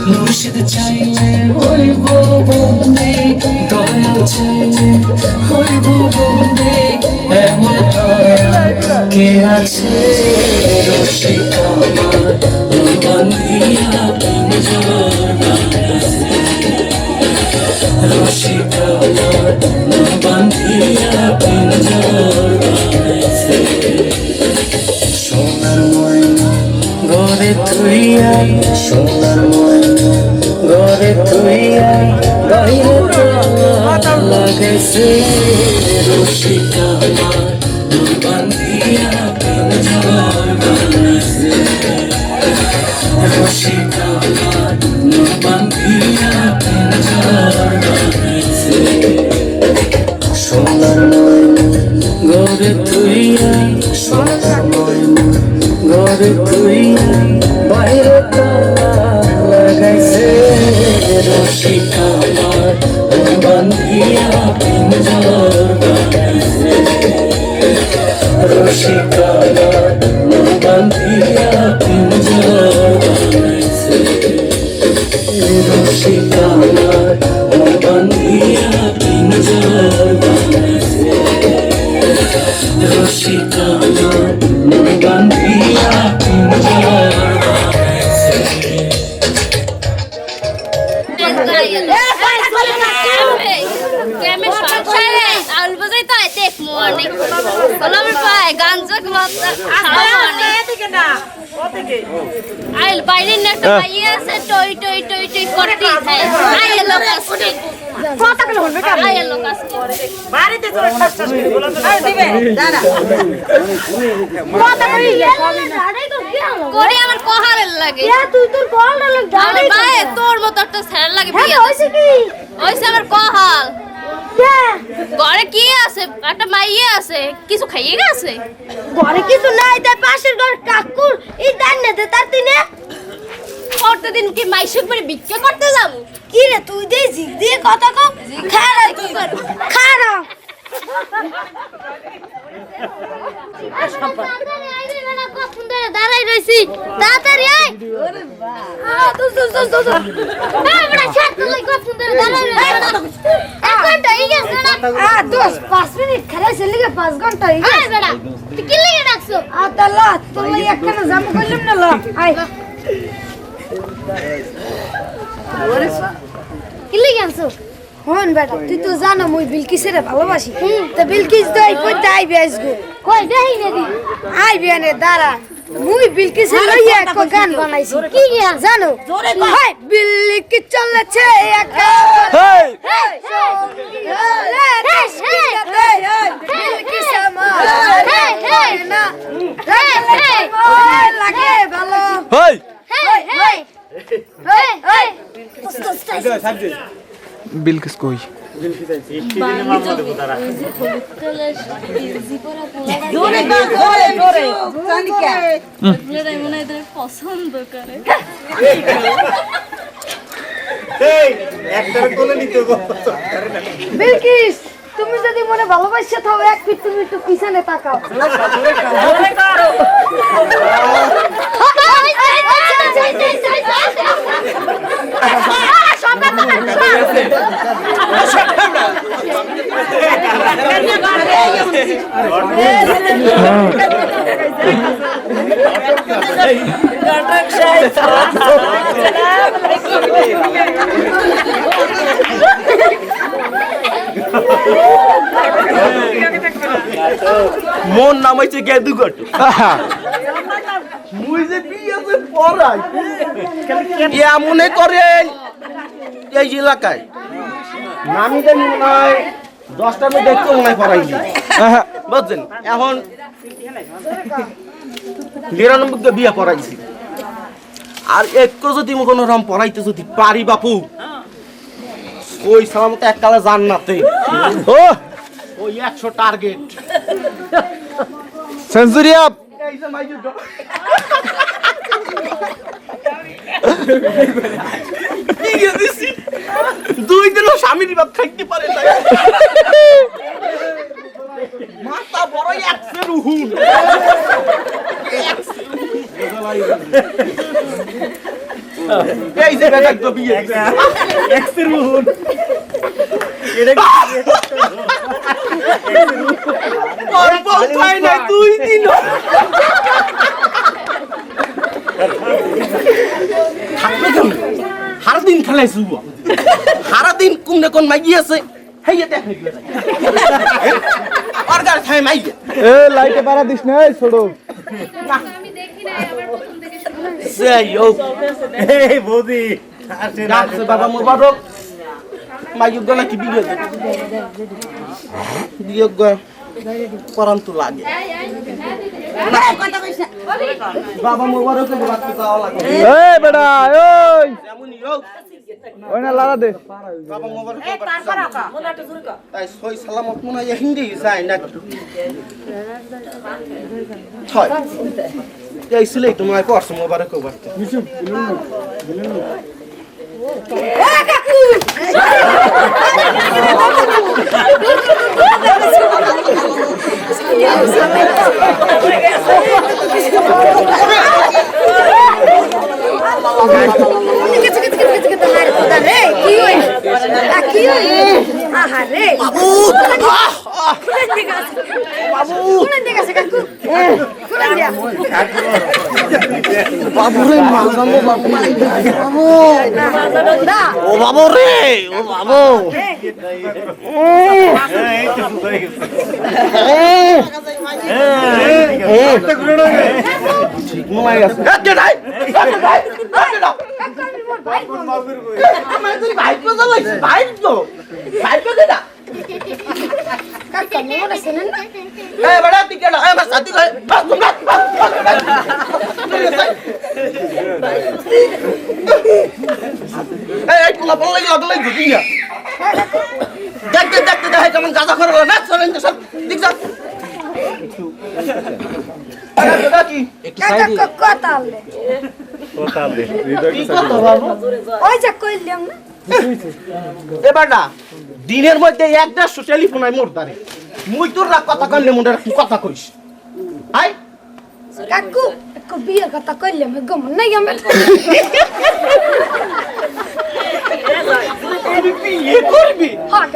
মুর্শিদ চাইলে হইব বন্দে দয়াল চাইলে হইব বন্দে এমন দয়াল কে আছে রসিক আমার মন বান্ধিয়া পিঞ্জর বানাইছে রসিক আমার মন বান্ধিয়া পিঞ্জর বানাইছে সোনার ময়না ঘরে থুইয়া সোনার ময়না ঘরে থুইয়া বাইরে তালা লাগাইছে রসিক আমার মন বান্ধিয়া পিঞ্জর বানাইছে রসিক আমার মন বান্ধিয়া পিঞ্জর বানাইছে সোনার ময়না ঘরে থুইয়া সোনার ময়না ঘরে থুইয়া বাইরে তালা লাগাইছে রসিক আমার মন বান্ধিয়া পিঞ্জর বানাইছে রসিক আমার মন বান্ধিয়া পিঞ্জর বানাইছে রসিক আমার মন বান্ধিয়া পিঞ্জর বানাইছে রসিক আমার মন বান্ধিয়া পিঞ্জর বানাইছে আইল বাইরে একটা ভাই আছে টই টই টই টই করতে থাকে আইল লোক আছে কত করে হবে কাম আইল লোক আছে বাড়িতে তোর ঠাস ঠাস করে বলন তো দিবে দাঁড়া কত করে দাঁড়াই তো কি হলো করে আমার কোহারের লাগে এ তুই তোর কোহারের লাগে দাঁড়াই ভাই তোর মত একটা ছেড়ে লাগে বিয়ে হইছে কি হইছে আমার কোহাল ঘরে কি আছে একটা মাইয়ে আছে কিছু খাইয়ে গেছে ঘরে কিছু নাই তাই পাশের ঘর কাকুর এই দান না দে তার তিনে মুহূর্তে দিন কি মাইসুক করে ভিক্ষা করতে যাব কি রে তুই দে জিগ দিয়ে কথা কও খাড়া তুই কর খাড়া দাঁড়াই রইছি তাড়াতাড়ি আয় ওরে বাহ তুই বড় শার্ট লই কত সুন্দর দাঁড়াই রইছি এক ঘন্টা হই গেছে না দোস 5 মিনিট খেলা চলে গে 5 ঘন্টা হই গেছে আয় বেটা তুই কি লাগি রাখছো আদাল্লাহ তুই একখানা জাম কইলাম না ল আয় ওরে কি লাগি আনছো হন বেটা তুই তো জানো মই বিলকিসের ভালোবাসি তো বিলকিস দই কই দাই বেসগো কই দেই রে দি আই বিয়ানে দাঁড়া মুই বিলকিসের লইয়া এক গান বানাইছি কি গান জানো হাই বিলকি চলেছে একা হেই বিলকিস আমার না লাগে ভালো হেই বিলকিস কই পছন্দ করে বিলকিস তুমি যদি মনে ভালোবাসা থাও এক ফিট তুমি একটু পিছনে তাকাও মন নামাইছে গেদুগট মুই যে বিয়েতে পড়াই মনে করে এই এলাকায় নামি জানি নয় 10টা মেয়ে দেখতে মনে পড়াইনি বুঝছেন এখন 99 বিয়ে পড়াইছি আর একটু যদি কোনো রকম পড়াইতে যদি পারি বাপু ওই সালামতে এককালে জান্নাতে ও ওই 100 টার্গেট সেঞ্চুরি আপ এই যে মাইজু দুই দিনও স্বামীর বাপ খাইতে পারে না মাথা বড় একসে রুহুন এই যে বেটা তো বিয়ে একসে রুহুন দুই দিন সারাদিন খেলাইছু সারাদিন কোন না কোন মাইগি আছে হেইয়া দেখ অর্গার খাই মাইগি এ লাইটে পারা দিস না এই ছোড়ো আমি দেখি না আবার প্রথম থেকে শুরু সেও এই বৌদি আসে না বাবা মোবারক মাইগি গলা কি বিয়ে বিয়ে পরান তো লাগে বাবা মোবারক বাত যাওয়া লাগে এই বেটা ওই যেমনই হোক ওই না লারা দে বাবা মোবারক এই পার করা কা মোলাটা জুর কা তাই সই সালামত মনে হয় হিন্দি যায় না ছয় এই সিলাই তোমায় পড়ছ মোবারক বাত মিশু বিলুন কাকু বাবু রে মাজানো বাবু ও বাবু রে ও বাবু ঠিক মনে আছে ভাই তো ভাই তো না কাকা মোরা শুনেন না এ বড়া টিকেট এ আমার সাথী কই বাস এই কোলা বললে গদিয়া দেখতে দেখে কেমন গাজা করে না চলেন তো সব ঠিক যা আরে দাদা কি একটু সাইডে কথা বলে কি কথা বাবু? ওই যে কইলাম না এবার না দিনের মধ্যে একটা টেলিফোন আই মোর দারে মুই তোর রাগ কথা কইলে মুন্ডার কথা কইস আই কাকু একটু বিয়ের কথা কইলাম গম নাই আমি বিয়ে করবি হ্যাঁ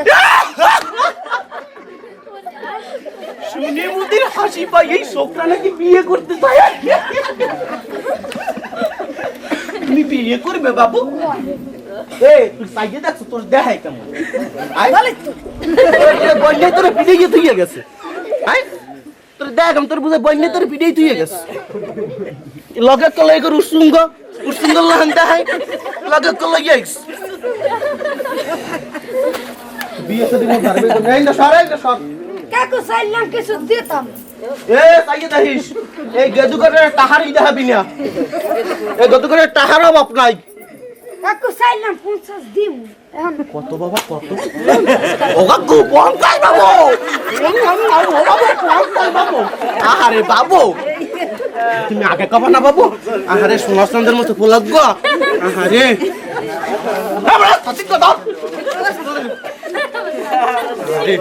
শুনে মুদির হাসি পাই এই ছোকরা নাকি বিয়ে করতে চায় তুমি বিয়ে করবে বাবু এই তুই সাইডে দেখছো তোর দেখাই কেমন আই বন্যে তোর পিঠে গিয়ে তুই গেছে আই তোর দেখ আমি তোর বুঝে বন্যে তোর পিঠেই তুই গেছে লগে কলাই করে উসুঙ্গ লাহান দেখাই লগে কলাই গেছ বিয়ে তো দিন ধরবে তো নাই না সরাই না সব কাকু চাইলাম কিছু দিতাম এ সাইয়ে দেখিস এই গেদুকরের টাহারই দেখাবি না এই গেদুকরের টাহার অভাব নাই কাকু চাইলাম 50 দিম এখন কত বাবা কত ও কাকু 50 বাবু বাবু আরে বাবু তুমি আগে কবা না বাবু আরে সোনার চাঁদের মতো ফুল লাগবো আরে আমরা সত্যি কথা আরে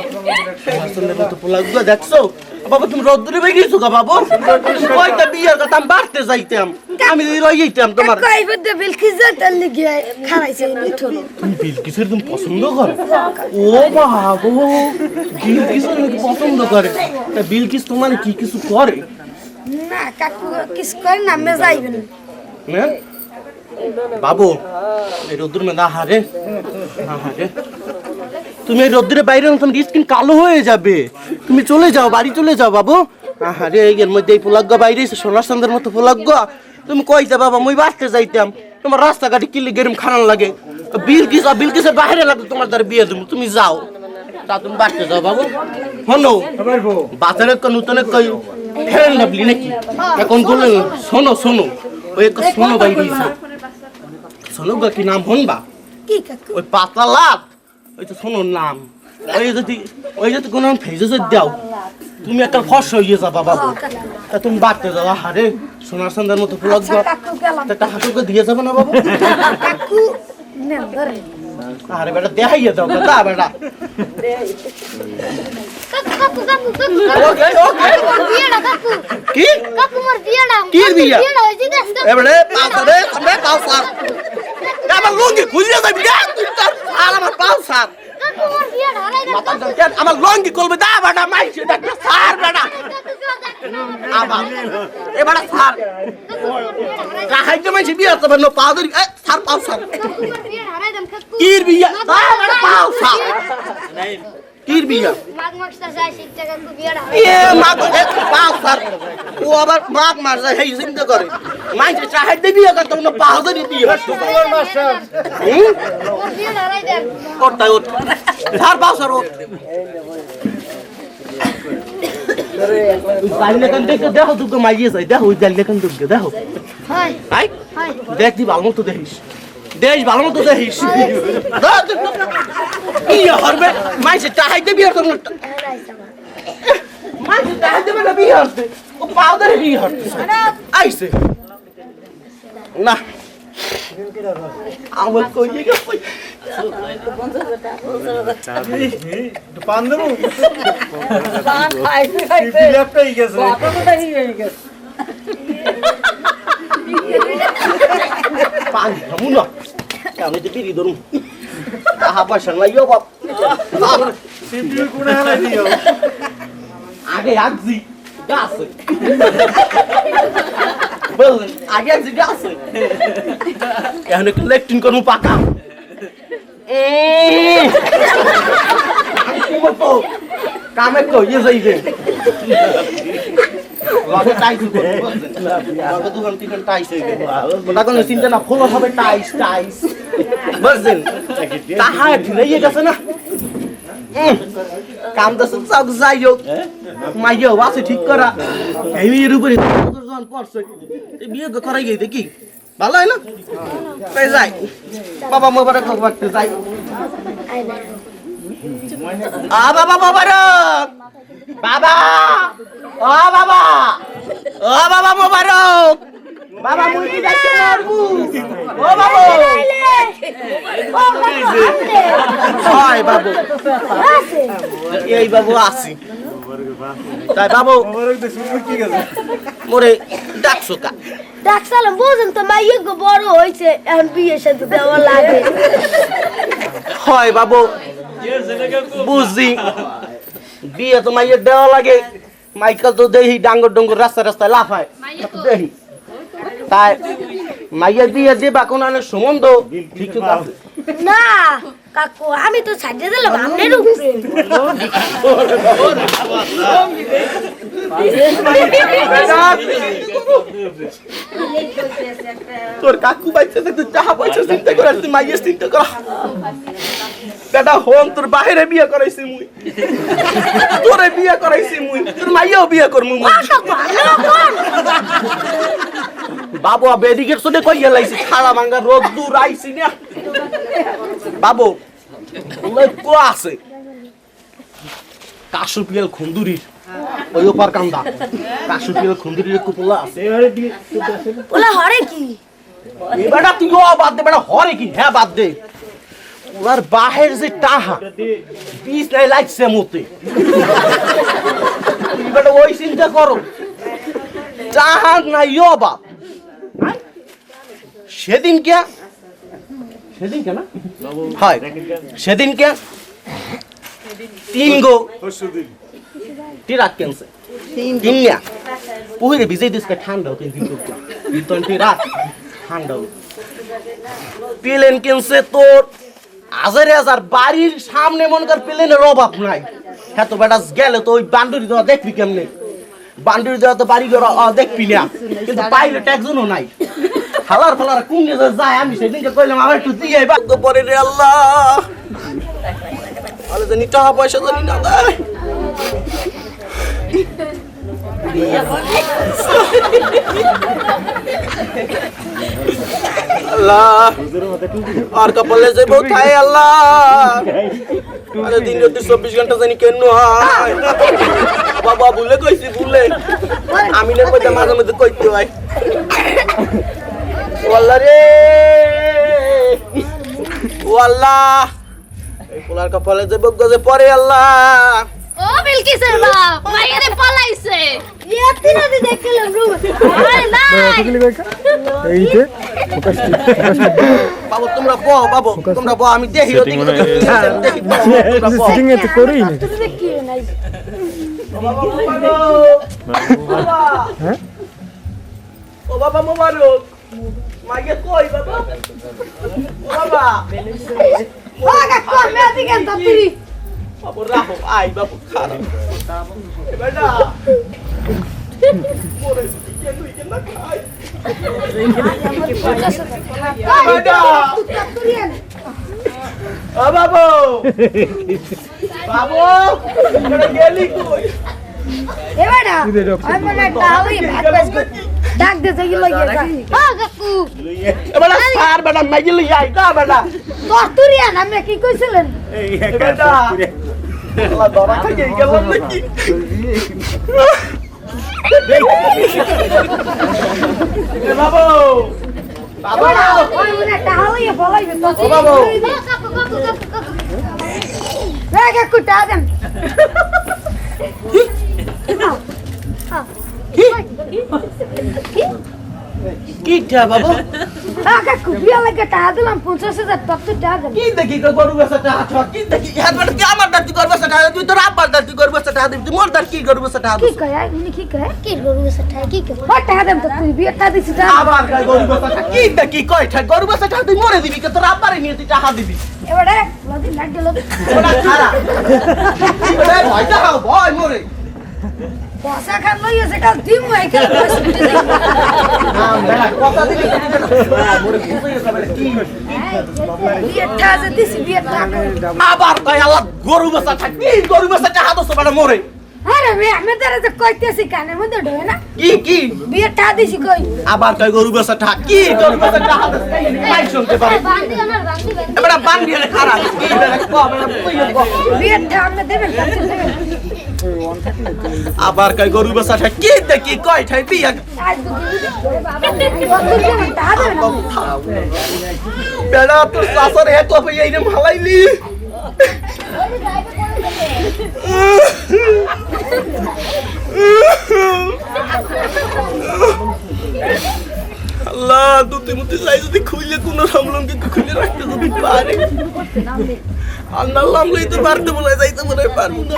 সোনার চাঁদের মতো ফুল লাগবো দেখছো বাবা তুমি রোদ্দুরে বেরিয়েছো গা বাবু ওইটা বিয়ের কথা আমি বাড়তে যাইতাম আমি রই যাইতাম তোমার কই বদে বিলকিস তার লাগি খাইছে মিঠু তুমি বিলকিসের তুমি পছন্দ করো ও বাবু বিলকিসের পছন্দ করে তা বিলকিস তোমার কি কিছু করে না কাকু কিস করে না মে যাইবেন না বাবু এই রোদ্দুর মে না হারে তুমি এই রোদ্দুরে বাইরে তোমার স্কিন কালো হয়ে যাবে তুমি চলে যাও বাড়ি চলে যাও বাবু আরে এর মধ্যে এই ফুলাগ্গা বাইরে সোনার চাঁদের মতো ফুলাগ্গা তুমি কইতে বাবা মুই বাড়তে যাইতাম তোমার রাস্তাঘাটে কিলে গেরম খারান লাগে বিলকিসের বাইরে লাগে তোমার দ্বারা বিয়ে দেবো তুমি যাও তা তুমি বাড়তে যাও বাবু হনো বাজারে নতুন কই ফেরেন লাভলি নাকি এখন বলে শোনো ওই একটা শোনো বাইরে শোনো গা কি নাম হনবা কি কাকু ওই পাতা লাভ ওই তো শোনো নাম ওই যদি কোনো ফেজে যদি দাও তুমি একটা ফস হয়ে যাবা বাবু তা তুমি বাড়তে যাও হারে সোনার চাঁদের মতো ফুল কাকু গেলাম একটা হাঁটুকে দিয়ে যাবে না বাবু কাকু নেন ধরে আরে বেটা দেখাইয়ে দাও দাদা বেটা কাকু ওকে বিয়েটা কাকু কি কাকু মোর বিয়েটা কি বিয়া হইছে দেখছ এবারে পাউসারে আমরা পাউসার আমার লঙ্গি খুলে যাবি না তুই তার আর আমার পাউসার কাকু মোর বিয়েটা হারাই দেন মাথা দরকার আমার লঙ্গি করবে দা বেটা মাইছে ডাক্তার স্যার বেটা আবার এবারে স্যার কাহাইতে মাইছে বিয়া তো বলো পাউদারি স্যার পাউসার কাকু মোর বিয়েটা হারাই দেন কাকু কির বিয়া দা বেটা পাউসার কির বিয়া মাগ মাগটা যায় শিখতে কাকু বিয়েটা এ মাগ পাউসার ও আবার মাগ মার যায় এই চিন্তা করে মাইছে চাহাইতে বিয়া করতে না পাউদারি দিয়ে সুপার মাস্টার মোর বিয়েটা হারাই দেন ওটা স্যার পাউসার ও জানলে কান দেখো তুই মাইয়ে যাই দেখো ওই জানলে কান তুই দেখো হয় আই হয় দেখ দি ভালো মতো দেখিস ভালো মতো দেখিস কি হরবে মাইছে টাহাইতে বিয়ে করন মাইছে টাহাইতে না বিয়ে হচ্ছে ও পাউডার বিয়ে হচ্ছে আইছে না আমার কইয়ে গেছে পান দেবো পান খামু না আমি তো বিড়ি ধরুন তাহা পয়সা লাইও বাপ আগে আগজি গাছ বললেন আগে আগজি গাছ এখন একটু লেকটিন করবো পাকা কামে কইয়ে যাইবে লগে টাইস লগে দুখান তিনখান টাইস হইবে ওটা কোনো চিন্তা না ফুল হবে টাইস বুঝছেন তাহা ঢিলাইয়ে গেছে না কাম তো সব যাই হোক মাইও আছে ঠিক করা এই এর উপরে জন পড়ছে এই বিয়ে করাই গই দেখি ভালো হয় না তাই যাই বাবা মোবারক করতে যাই বাবা মোবারক বাবা ও বাবা মোবারক বাবা মুই কি যাইতে মারবো ও বাবু হয় বাবু এই বাবু আসি তাই বাবু মোরে ডাকছো কা ডাকসালাম বুঝুন তো মাইয়ে গো বড় হইছে এখন বিয়ে সাথে দেওয়া লাগে হয় বাবু বুঝছি বিয়ে তো মাইয়ের দেওয়া লাগে মাইকেল তো দেখি ডাঙ্গর ডঙ্গর রাস্তায় রাস্তায় লাফায় দেখি তাই মাইয়ের বিয়ে দিবা কোন সম্বন্ধ ঠিক আছে না কাকু আমি তো ছাড়িয়ে দিলাম আপনার উপরে তোর কাকু বাইতে তুই চাহা পয়সা চিন্তা করে তুই মাইয়ের চিন্তা কর বেটা হন তোর বাহিরে বিয়ে করাইছি মুই তোরে বিয়ে করাইছি মুই তোর মাইয়াও বিয়ে করমু মুই বাবু বেদিকের সনে কইয়া লাইছি খাড়া ভাঙ্গা রোদ দূর আইছি না বাবু ওই কো আছে কাশুপিয়াল খুন্দুরির ওই ওপার কান্দা কাশুপিয়াল খুন্দুরির কুপলা আছে ওলা হরে কি বেটা তুই ও বাদ দে বেটা হরে কি হ্যাঁ বাদ দে ওর বাহির যে টাহা পিস নাই লাগছে মতে বেটা ওই চিন্তা করো টাহা নাই ও বাপ সেদিন কে না হয় সেদিন কে তিন গো টিরাক কেনছে তিন না পুহিরে ভিজে দিসকে ঠান্ডা তিন টিরাক ঠান্ডা প্লেন কেনছে তোর হাজারে হাজার বাড়ির সামনে মনে কর প্লেনের অভাব নাই হ্যাঁ তো বেটা গেলে তো ওই বান্ডুরি দেওয়া দেখবি কেমনে বান্ডুরি দেওয়া তো বাড়ি ঘর দেখবি না কিন্তু পাইলট একজনও নাই হালার ফালার কুঙ্গে যায় আমি সেদিনকে কইলাম আমার একটু দিয়ে তো পরে রে আল্লাহ আলে জানি টাকা পয়সা জানি না দেয় আল্লাহ আর কপালে যাইব তাই আল্লাহ আরে দিন রাতে 24 ঘন্টা জানি কেন হয় বাবা ভুলে কইছি ভুলে আমি না কইতে মাঝে মাঝে কইতে হয় ওয়াল্লাহ রে ওয়াল্লাহ এই পোলার কপালে যাইব গজে পরে আল্লাহ ও বিলকিসের বাপ মাইয়ারে পলাইছে ইয়াতিনা দি দেখলাম রুম আরে না এইতে বাবু তোমরা বও বাবু তোমরা বও আমি দেখি ওদিকে সিটিং এত করি না তুমি কি নাই হ্যাঁ ও বাবা মোবারক মাইয়া কই বাবা ও বাবা ও কাকু আমি আছি কেন তুই বাবু রাখো আই বাবু খারাপ বেটা মোরে কে তুই কেন খাই বেটা ও বাবু বাবু তোরা গেলি কই এ বেটা আমি না তাহলে ভাত বাস ডাক দে যাই লাগিয়ে যা ও কাকু বেটা সার বেটা মাইজি লই আই কা বেটা তোর তুরিয়ান আমি কি কইছিলেন বেটা আল্লাহ দরা খাই গেল নাকি এ বাবু বাবু ওই মনে তাহলে বলাইবে তো ও বাবু কাকু কাকু কাকু রে কাকু টাদেন কি ঠা বাবু কাকু বিয়া লাগে টাকা দিলাম 50,000 তত টাকা কি দেখি গরু বেচাটা হাত কি দেখি হাত মানে কি আমার দাঁত গরু বেচাটা তুই তোর আব্বার দাঁত গরু বেচাটা দিবি তুই মোর দাঁত কি গরু বেচাটা কি কয় উনি কি কয় কি গরু বেচাটা কি কয় ও টাকা দেন তো তুই বিয়াটা দিছিস আবার কয় গরু বেচাটা কি দেখি কয় ঠা গরু বেচাটা তুই মরে দিবি কে তোর আব্বারে নিয়ে তুই টাকা দিবি এবারে লদি লাগ গেল ওটা খারা ওটা ভয় দাও ভয় মরে পয়সা খান লইয়া সেটা দিম এখানে কথা দিবি মরে কি বিয়াটা যে দিছি বিয়াটা আবার কয় আল্লাহ গরু বেচাটা কি গরু বেচাটা হাত সবারে মরে আরে আমি তোরা যে কইতেছি কানের মধ্যে ঢোকে না কি বিয়ে টা দিছি কই আবার কই গরু বেচা ঠাক কি গরু বেচা টাকা মাইক শুনতে পারে বান্দি আমার বান্দি এবারে বান্দি রে খারাপ কি বেটা কো বিয়ে টা আমি দেবেন কাছে দেবেন আবার কই গরু বেচা ঠাক কি দেখি কই ঠাই বিয়া আজ দুদিন টা দেবেন বেড়া তোর শাসর হে তো এই রে ভালাইলি আল্লাহ দুটি মুটি যাই যদি খুলে কোন সামলমকে খুলে রাখতে যদি পারে আল্লাহ লামলেই তো পারতে বলে যাইতে বলে পারবো না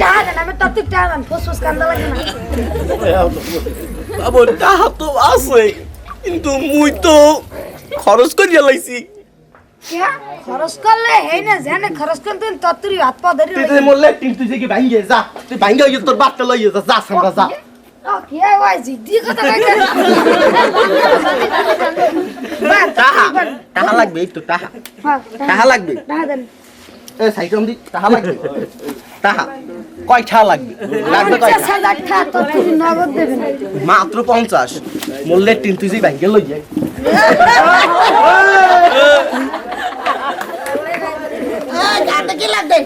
টা দেন আমি তো ঠিক টা দেন ফুসফুস কান্দা লাগে না বাবু টাকা তো আছে কিন্তু মুই তো খরচ করিয়া লাইছি কে খরচ করলে হেই না জানে খরচ করতে তত্তরি হাত পা ধরি তুই মরলে তুই যে কি ভাঙ্গে যা তুই ভাঙ্গে গিয়ে তোর বাপটা লইয়ে যা যা সামরা যা ও কি ওই জিদ্দি কথা কইতে টাকা লাগবে একটু টাকা টাকা লাগবে টা দেন এ সাইকেল দি টাকা লাগবে টাকা কয় টাকা লাগবে লাগবে কয় টাকা? 50,000 টাকা তত্তরি নগদ দেবেন মাত্র 50 মরলে তুই যে ভাঙ্গে লইয়ে গাতে কি লাগবে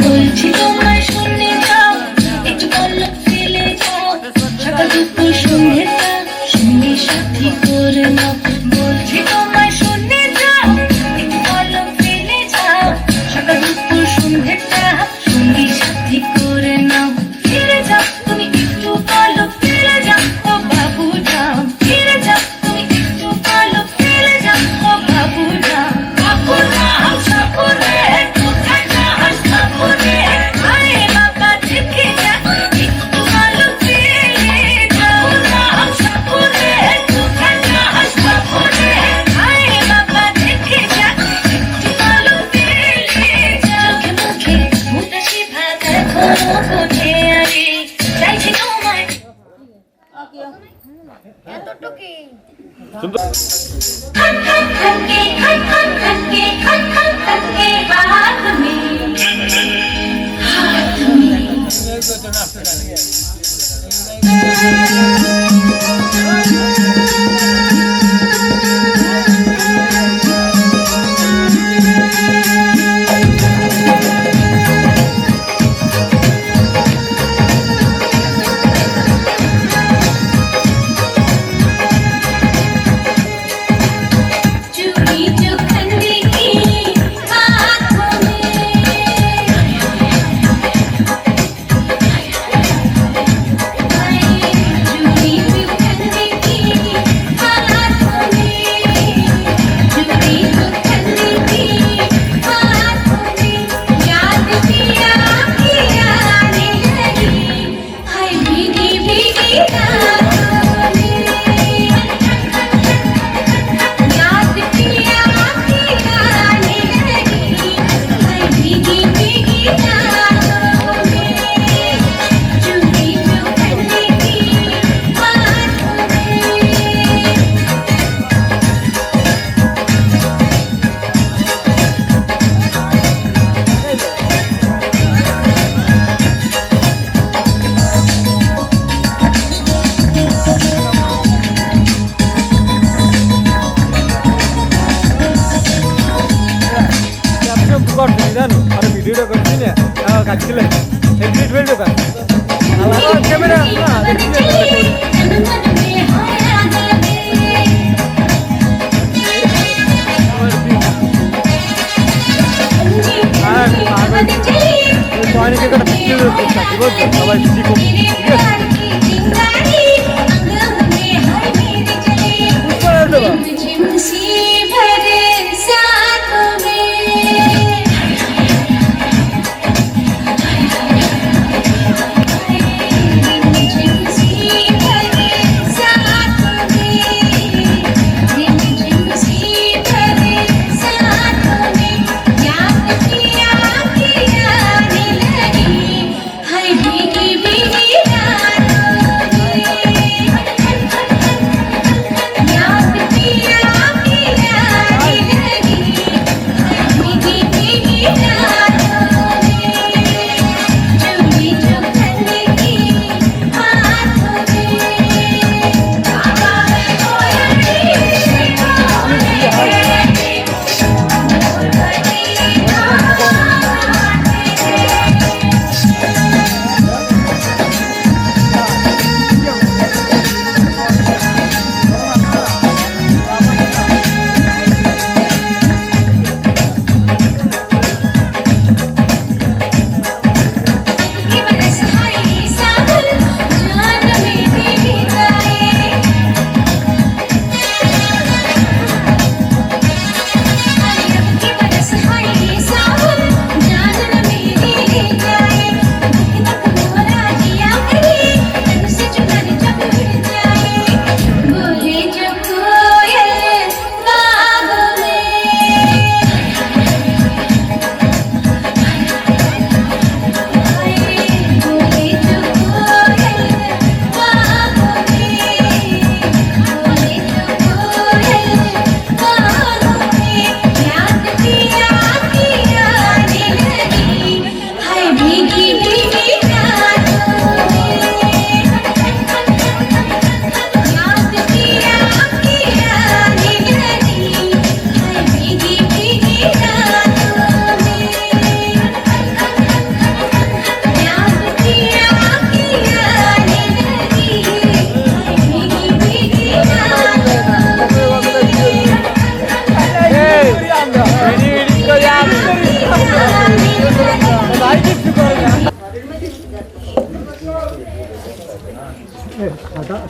বলছি তোমায় শুনে যাও একটু পলক ফেলে যাও সকাল দুপুর সন্ধ্যেটা সঙ্গে সাথী করে নাও বলছি তোমায় শুনে যাও একটু পলক ফেলে যাও সকাল দুপুর সন্ধ্যেটা সঙ্গে সাথী করে নাও ফিরে যাও তুমি একটু পলক ফেলে যাও ও বাবু যাও ফিরে যাও তুমি একটু পলক ফেলে যাও ও বাবু যাও বাবু যাও সাপুরে কোথায় যাস সাপুরে আরে বাবা দেখে যা একটু পলক ফেলে যাও সাপুরে কোথায় যাস সাপুরে আরে বাবা দেখে যা একটু পলক ফেলে যাও চোখে মুখে মুদাসি ভাতা কোনো কোঠে আরে চাইছি তোমায় এতটুকুই खनके खनके खनके हाथ में चूड़ी जो खंडी की हाथों चूड़ी जो खंडी की हाथों चूड़ी जो खंडी की हाथों याद किया ने लगी हाय भीगी भीगी रातों याद किया ने लगी हाय भीगी भीगी रातों चूड़ी जो खंडी की हाथों ক্যাপশন করতে জানো আরে ভিডিওটা করছি না কাজ ছিল এডিট হয়ে যাবে আলাদা ক্যামেরা না मन में हाय বুঝছো সবাই শিখো ঠিক আছে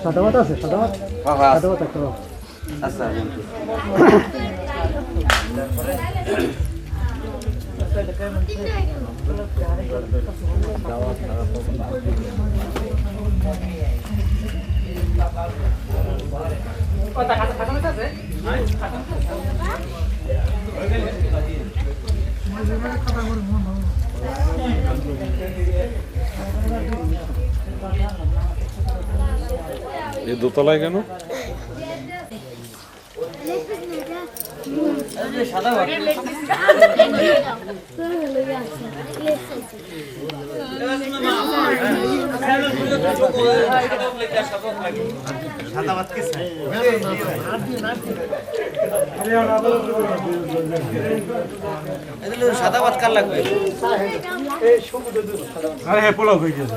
সাদা ভাত আছে সাদা ভাত সাদা ভাত একটা আচ্ছা এই দোতলায় কেন সাদা ভাত কি সাদা ভাত কার লাগবে আরে হ্যাঁ পোলাও হয়ে গেছে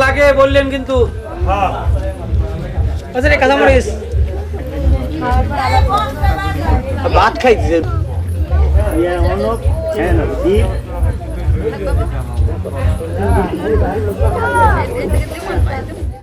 লাগে বললেন কিন্তু কাঁচামরিচ ভাত খাইছে